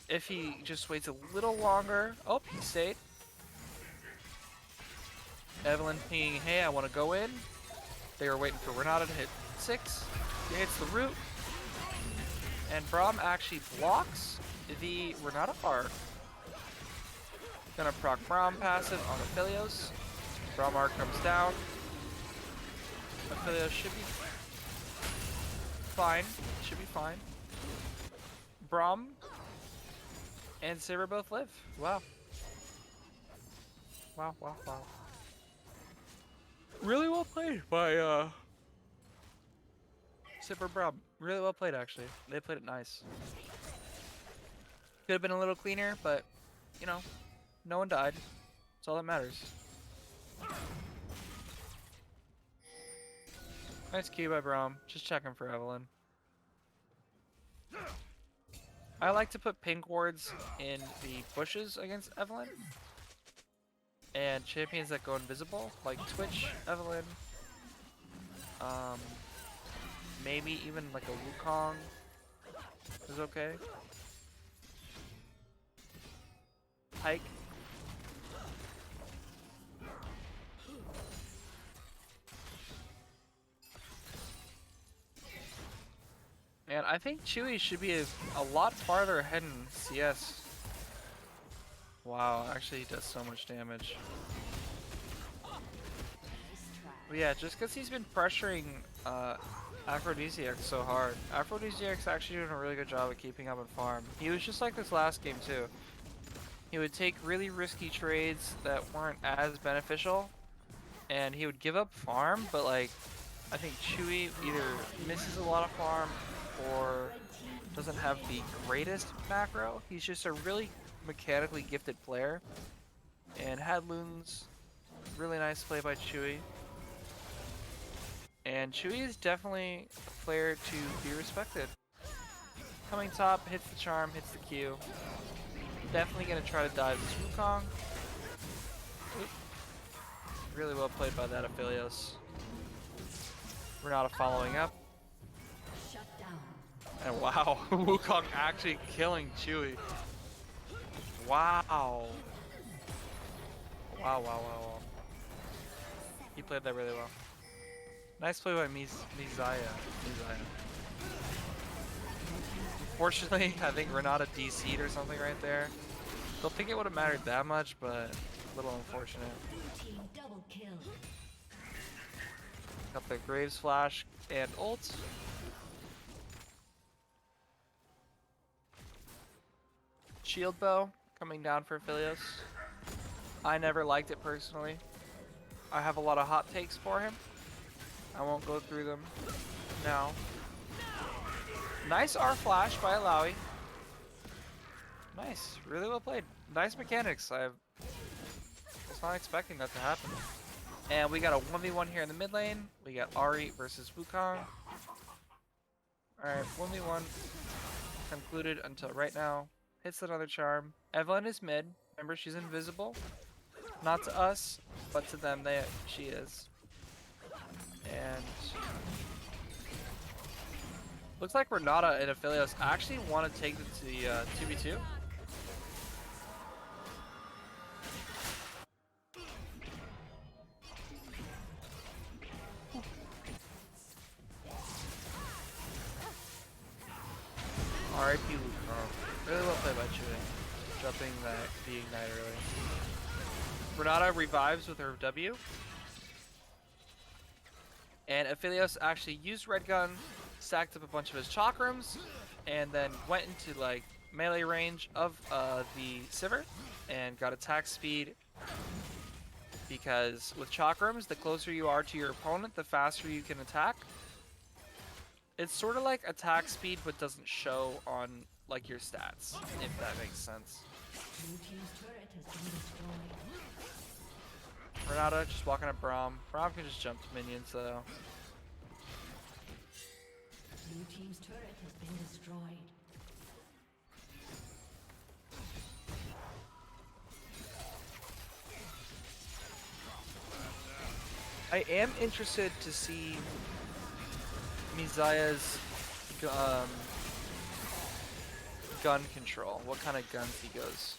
[SPEAKER 4] If he just waits a little longer, oh, he stayed. Evelyn pinging, hey, I want to go in. They were waiting for Renata to hit 6. He hits the root. And Braum actually blocks the Renata arc. Gonna proc Braum passive on Aphelios. Braum arc comes down. Aphelios should be fine. Should be fine. Braum and Saber both live. Wow. Wow, wow, wow. Really well played by Saber Braum. Really well played, actually. They played it nice. Could have been a little cleaner, but, you know, no one died. That's all that matters. Nice Q by Braum. Just checking for Evelyn. I like to put pink wards in the bushes against Evelyn. And champions that go invisible, like Twitch, Evelyn. Maybe even like a Wukong is okay. Pike. And I think Chewy should be a lot farther ahead in CS. Wow, actually he does so much damage. But yeah, just because he's been pressuring Aphrodisiac so hard. Aphrodisiac's actually doing a really good job of keeping up in farm. He was just like this last game too. He would take really risky trades that weren't as beneficial, and he would give up farm, but like, I think Chewy either misses a lot of farm or doesn't have the greatest macro. He's just a really mechanically gifted player, and had loons. Really nice play by Chewy. And Chewy is definitely a player to be respected. Coming top, hits the charm, hits the Q. Definitely gonna try to dive this Wukong. Oop. Really well played by that Aphelios. Renata following up.
[SPEAKER 5] Shut down.
[SPEAKER 4] And wow, Wukong actually killing Chewy. Wow. Wow, wow, wow, wow. He played that really well. Nice play by Mizaya. Unfortunately, I think Renata DC'd or something right there. Don't think it would have mattered that much, but a little unfortunate.
[SPEAKER 5] Team double kill.
[SPEAKER 4] Got the Graves flash and ult. Shield bow coming down for Aphelios. I never liked it personally. I have a lot of hot takes for him. I won't go through them now. Nice R flash by Alawi. Nice, really well played. Nice mechanics. I was not expecting that to happen. And we got a 1v1 here in the mid lane. We got Ari versus Wukong. Alright, 1v1 concluded until right now. Hits another charm. Evelyn is mid. Remember, she's invisible. Not to us, but to them, she is. And looks like Renata and Aphelios actually want to take it to the 2v2. RIP Luke. Really well played by Chewy. Jumping the ignite early. Renata revives with her W. And Aphelios actually used Red Gun, stacked up a bunch of his chakrams, and then went into like melee range of the Sivir and got attack speed. Because with chakrams, the closer you are to your opponent, the faster you can attack. It's sort of like attack speed, but doesn't show on like your stats, if that makes sense.
[SPEAKER 5] Blue team's turret has been destroyed.
[SPEAKER 4] Renata just walking up Braum. Braum can just jump to minions though.
[SPEAKER 5] Blue team's turret has been destroyed.
[SPEAKER 4] I am interested to see Mizaya's gun control. What kind of guns he goes.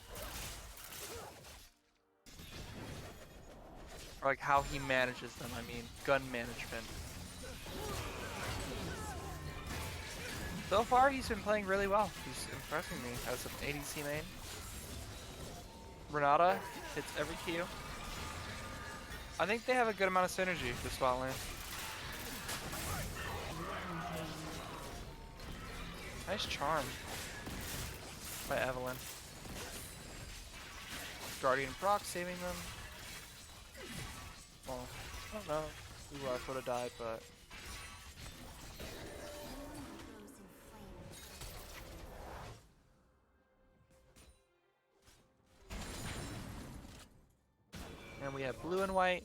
[SPEAKER 4] Or like how he manages them, I mean, gun management. So far, he's been playing really well. He's impressing me as an ADC main. Renata hits every Q. I think they have a good amount of synergy for spot lane. Nice charm by Evelyn. Guardian proc saving them. Well, I don't know who else would have died, but... And we have blue and white.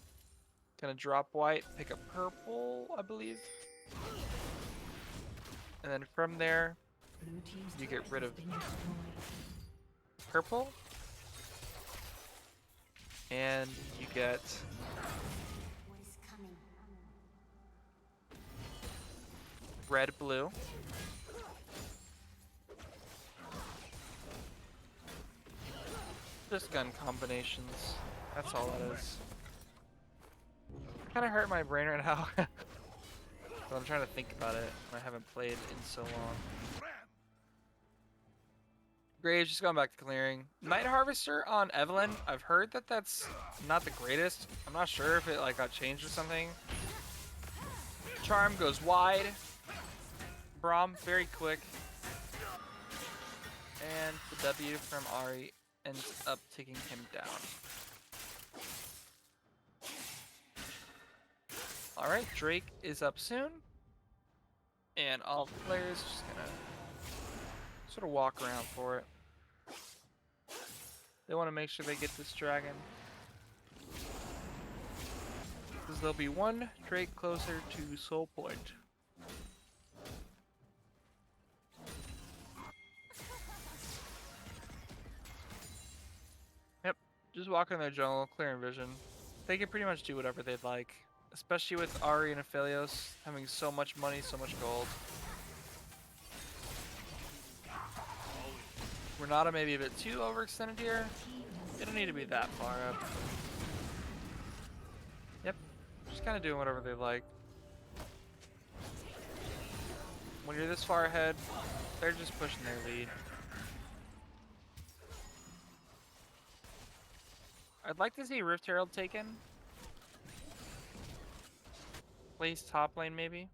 [SPEAKER 4] Gonna drop white, pick up purple, I believe. And then from there,
[SPEAKER 5] Blue team's
[SPEAKER 4] you get
[SPEAKER 5] turret
[SPEAKER 4] rid
[SPEAKER 5] has
[SPEAKER 4] of
[SPEAKER 5] been destroyed.
[SPEAKER 4] purple. And you get
[SPEAKER 5] What is coming?
[SPEAKER 4] red, blue. Just gun combinations. That's all that is. Kind of hurt my brain right now. But I'm trying to think about it. I haven't played in so long. Graves, just going back to clearing. Night Harvester on Evelyn. I've heard that that's not the greatest. I'm not sure if it like got changed or something. Charm goes wide. Braum very quick. And the W from Ari ends up taking him down. Alright, Drake is up soon. And all the players just gonna sort of walk around for it. They want to make sure they get this dragon. Because there'll be one Drake closer to Soul Point. Yep, just walking their jungle, clearing vision. They can pretty much do whatever they'd like. Especially with Ari and Aphelios having so much money, so much gold. Renata may be a bit too overextended here. They don't need to be that far up. Yep, just kind of doing whatever they like. When you're this far ahead, they're just pushing their lead. I'd like to see Rift Herald taken. Place top lane maybe.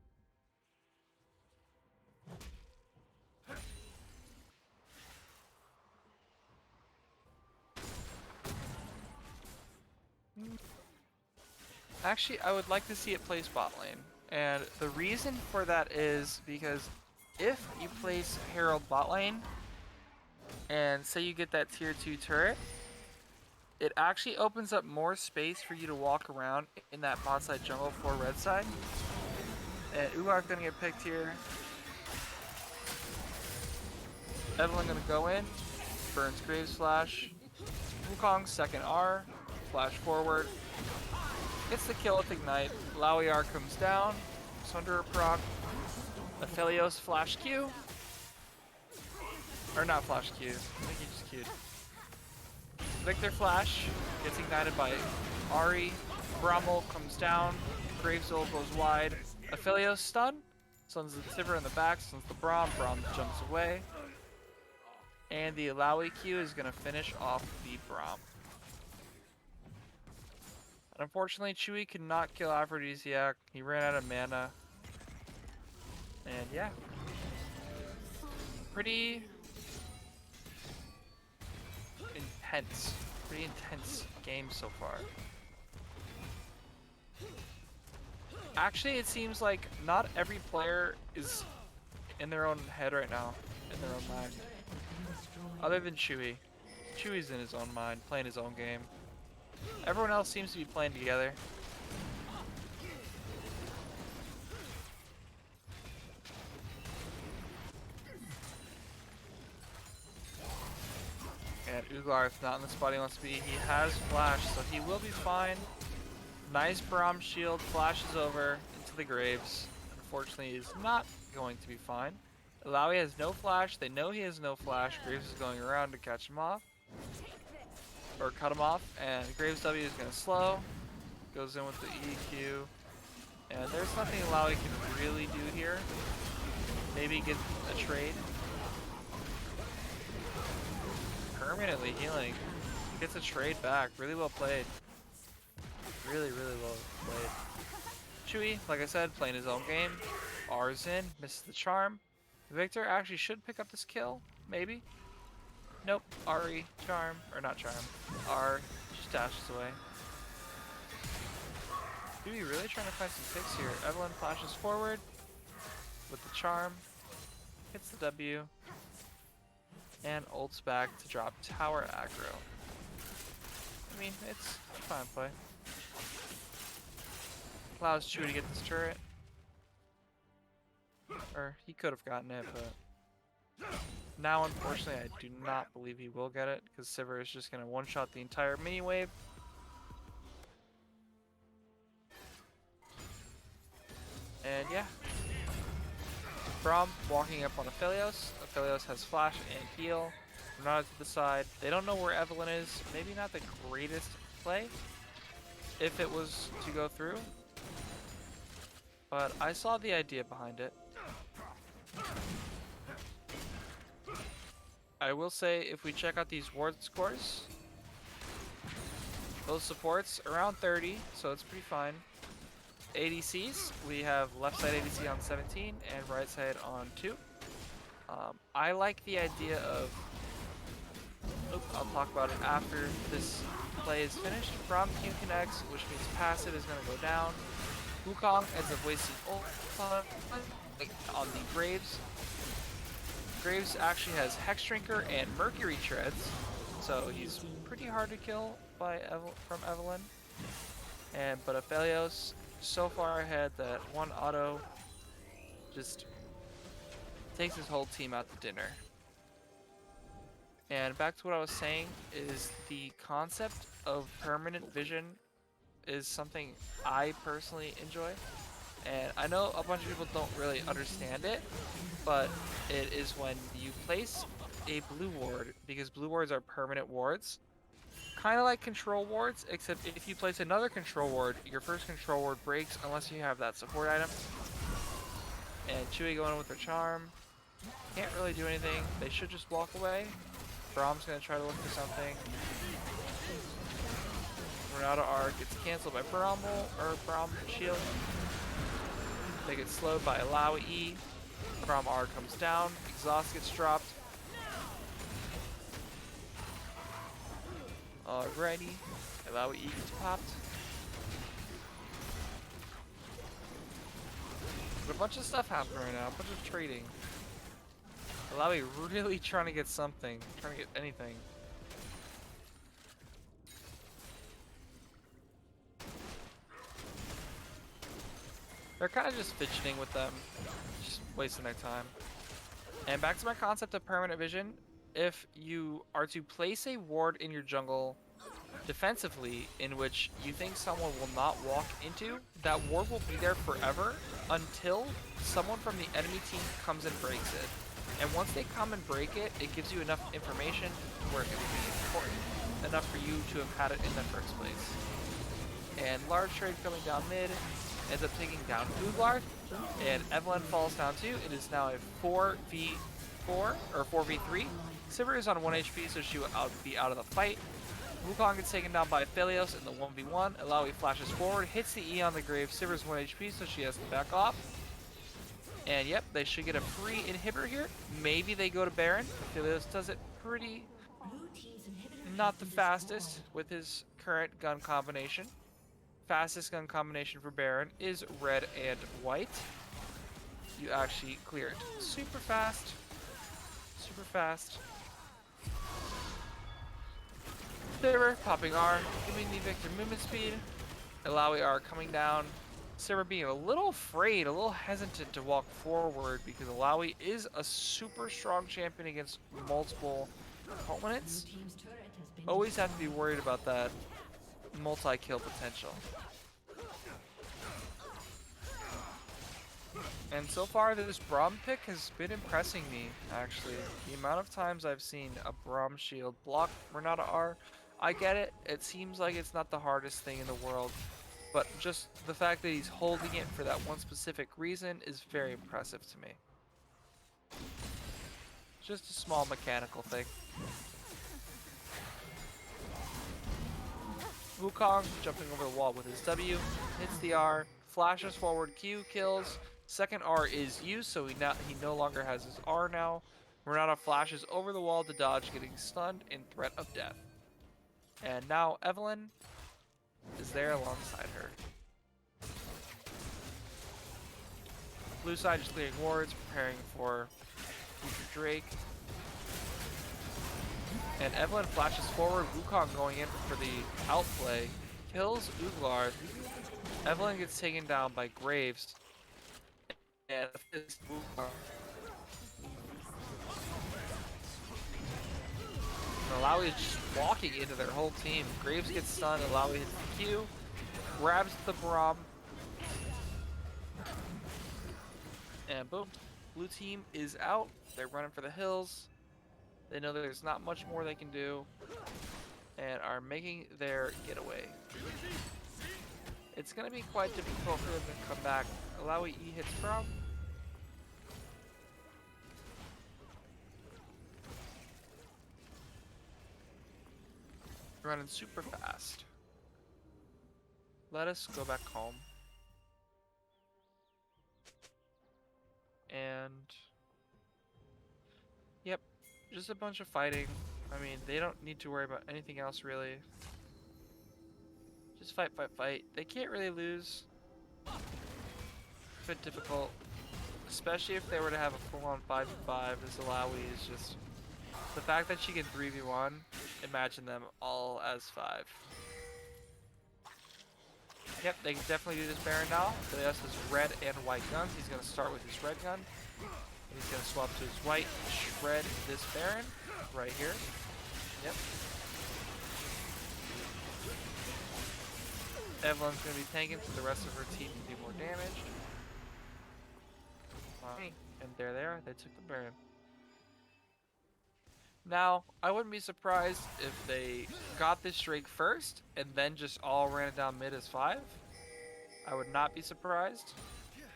[SPEAKER 4] Actually, I would like to see it place bot lane. And the reason for that is because if you place Herald bot lane, and say you get that tier 2 turret, it actually opens up more space for you to walk around in that bot side jungle for red side. And Ugar's gonna get picked here. Evelyn gonna go in, burns Graves Flash. Wukong's second R, flash forward. Gets the kill with Ignite. Lauiar comes down, Sunder proc. Aphelios flash Q. Or not flash Q, I think he just Q'd. Victor flash gets ignited by Ari. Bramble comes down. Graves ult goes wide. Aphelios stun. Stuns the Sivir in the back. Stuns the Braum. Braum jumps away. And the Alawi Q is going to finish off the Braum. Unfortunately, Chewie could not kill Aphrodisiac. He ran out of mana. And yeah. Pretty intense game so far. Actually, it seems like not every player is in their own head right now, in their own mind. Other than Chewie. Chewie's in his own mind, playing his own game. Everyone else seems to be playing together. And Ugar's not in the spot he wants to be. He has flash, so he will be fine. Nice Braum shield, flashes over into the Graves. Unfortunately, is not going to be fine. Alawi has no flash. They know he has no flash. Graves is going around to catch him off. Or cut him off. And Graves W is going to slow. Goes in with the EQ. And there's nothing Alawi can really do here. Maybe get a trade. Permanently healing. Gets a trade back. Really well played. Really, really well played. Chewy, like I said, playing his own game. R's in, misses the charm. Victor actually should pick up this kill, maybe. Nope, Ari, charm, or not charm. R just dashes away. Chewy really trying to find some picks here. Evelyn flashes forward with the charm, hits the W, and ults back to drop tower aggro. I mean, it's fine play. Allows Chewy to get this turret. Or he could have gotten it, but now unfortunately I do not believe he will get it because Sivir is just going to one-shot the entire mini wave. And yeah. Braum walking up on Aphelios. Aphelios has flash and heal. Renata to the side. They don't know where Evelyn is. Maybe not the greatest play if it was to go through. But I saw the idea behind it. I will say, if we check out these ward scores, those supports around 30, so it's pretty fine. ADCs, we have left side ADC on 17 and right side on 2. I like the idea of, I'll talk about it after this play is finished. Braum Q connects, which means passive is going to go down. Wukong ends up wasting ult on the Graves. Graves actually has Hex Drinker and Mercury Treads, so he's pretty hard to kill by from Evelyn. But Aphelios so far ahead that one auto just takes his whole team out to dinner. And back to what I was saying is the concept of permanent vision is something I personally enjoy. And I know a bunch of people don't really understand it, but it is when you place a blue ward, because blue wards are permanent wards, kind of like control wards, except if you place another control ward, your first control ward breaks unless you have that support item. And Chewy going in with their charm. Can't really do anything. They should just walk away. Braum's going to try to look for something. Renata R gets cancelled by Braum shield. They get slowed by Alawi E. Braum R comes down. Exhaust gets dropped. Alrighty. Alawi E gets popped. But a bunch of stuff happening right now. A bunch of trading. Alawi really trying to get something. Trying to get anything. They're kind of just fidgeting with them, just wasting their time. And back to my concept of permanent vision, if you are to place a ward in your jungle defensively in which you think someone will not walk into, that ward will be there forever until someone from the enemy team comes and breaks it. And once they come and break it, it gives you enough information where it will be important enough for you to have had it in the first place. And large trade coming down mid. Ends up taking down Uglar, and Evelyn falls down too. It is now a 4v4 or 4v3. Sivir is on 1 HP, so she will be out of the fight. Wukong gets taken down by Aphelios in the 1v1. Alawi flashes forward, hits the E on the grave. Sivir's 1 HP, so she has to back off. And yep, they should get a free inhibitor here. Maybe they go to Baron. Aphelios does it pretty not the fastest with his current gun combination. Fastest gun combination for Baron is red and white. You actually clear it super fast. Super fast. Sivir popping R, giving the Victor movement speed. Alawi R coming down. Sivir being a little afraid, a little hesitant to walk forward because Alawi is a super strong champion against multiple opponents. Always have to be worried about that multi-kill potential. And so far, this Braum pick has been impressing me, actually. The amount of times I've seen a Braum shield block Renata R, I get it. It seems like it's not the hardest thing in the world, but just the fact that he's holding it for that one specific reason is very impressive to me. Just a small mechanical thing. Wukong jumping over the wall with his W, hits the R, flashes forward, Q kills. Second R is used, so he no longer has his R now. Renata flashes over the wall to dodge, getting stunned in threat of death. And now Evelyn is there alongside her. Blue side just clearing wards, preparing for future Drake. And Evelyn flashes forward, Wukong going in for the outplay, kills Uglar. Evelyn gets taken down by Graves. And Malawi is just walking into their whole team. Graves gets stunned, Malawi hits the Q, grabs the Braum, and boom. Blue team is out. They're running for the hills. They know that there's not much more they can do, and are making their getaway. It's going to be quite difficult for them to come back. Malawi E hits Braum. Running super fast. Let us go back home. And yep, just a bunch of fighting. I mean, they don't need to worry about anything else really. Just fight, fight, fight. They can't really lose. It's a bit difficult, especially if they were to have a full-on 5v5. This Alawi is just the fact that she can 3v1. Imagine them all as 5. Yep, they can definitely do this Baron now. Philios has red and white guns. He's going to start with his red gun. He's going to swap to his white, shred this Baron right here. Yep. Evelyn's going to be tanking for the rest of her team to do more damage. And there they are. They took the Baron. Now, I wouldn't be surprised if they got this Drake first and then just all ran it down mid as 5. I would not be surprised.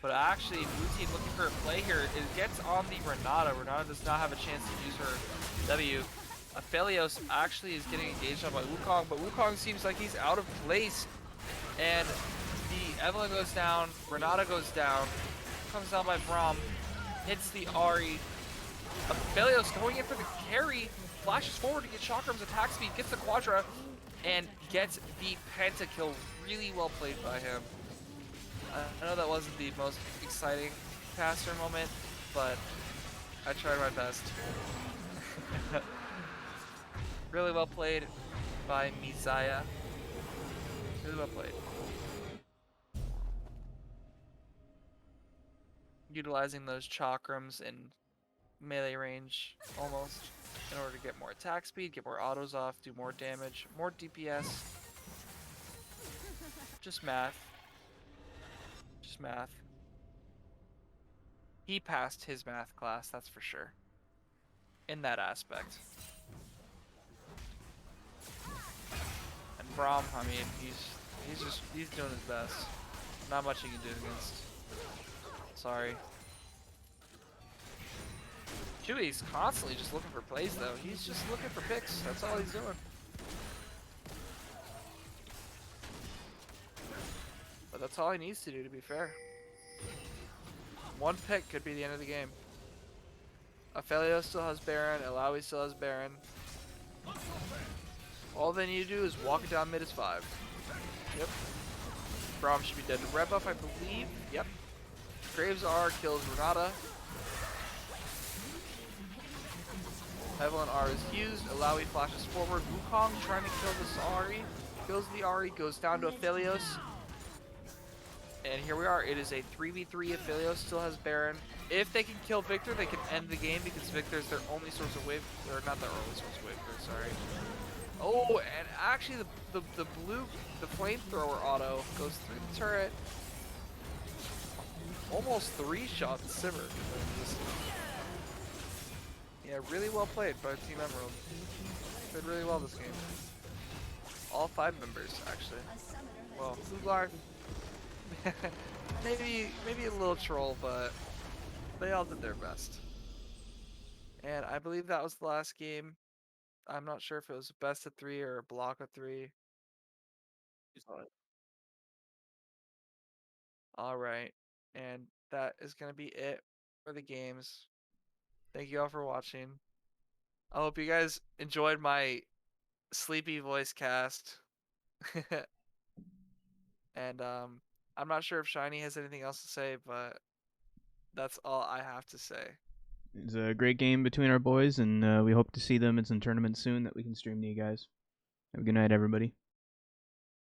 [SPEAKER 4] But actually, blue team looking for a play here. It gets on the Renata. Renata does not have a chance to use her W. Aphelios actually is getting engaged on by Wukong, but Wukong seems like he's out of place. And the Evelyn goes down, Renata goes down, comes down by Braum, hits the Ahri. Aphelios going in for the carry, flashes forward to get Chakrams attack speed, gets the Quadra, and gets the pentakill. Really well played by him. I know that wasn't the most exciting caster moment, but I tried my best. Really well played by Mizaya. Really well played. Utilizing those Chakrams in melee range almost in order to get more attack speed, get more autos off, do more damage, more DPS. Just math. Just math. He passed his math class, that's for sure. In that aspect. And Braum, I mean, he's doing his best. Not much he can do against. Sorry. Chewy's constantly just looking for plays though. He's just looking for picks. That's all he's doing. But that's all he needs to do, to be fair. One pick could be the end of the game. Aphelios still has Baron. Alawi still has Baron. All they need to do is walk it down mid as 5. Yep. Braum should be dead to red buff, I believe. Yep. Graves R kills Renata. Evelyn R is used. Alawi flashes forward. Wukong trying to kill this Ahri. Kills the Ahri. Goes down to Aphelios. And here we are. It is a 3v3. Aphelios still has Baron. If they can kill Victor, they can end the game because Victor is their only source of wave. Or not their only source of wave. Sorry. Oh, and actually the blue, the flamethrower auto goes through the turret. almost 3-shot Simmer. Yeah, really well played by Team Emerald. Played really well this game. All 5 members, actually. Well, Fuglar, maybe a little troll, but they all did their best. And I believe that was the last game. I'm not sure if it was a best of 3 or a block of 3. All right. And that is going to be it for the games. Thank you all for watching. I hope you guys enjoyed my sleepy voice cast. And I'm not sure if Shiny has anything else to say, but that's all I have to say.
[SPEAKER 3] It's a great game between our boys, and we hope to see them in some tournaments soon that we can stream to you guys. Have a good night, everybody.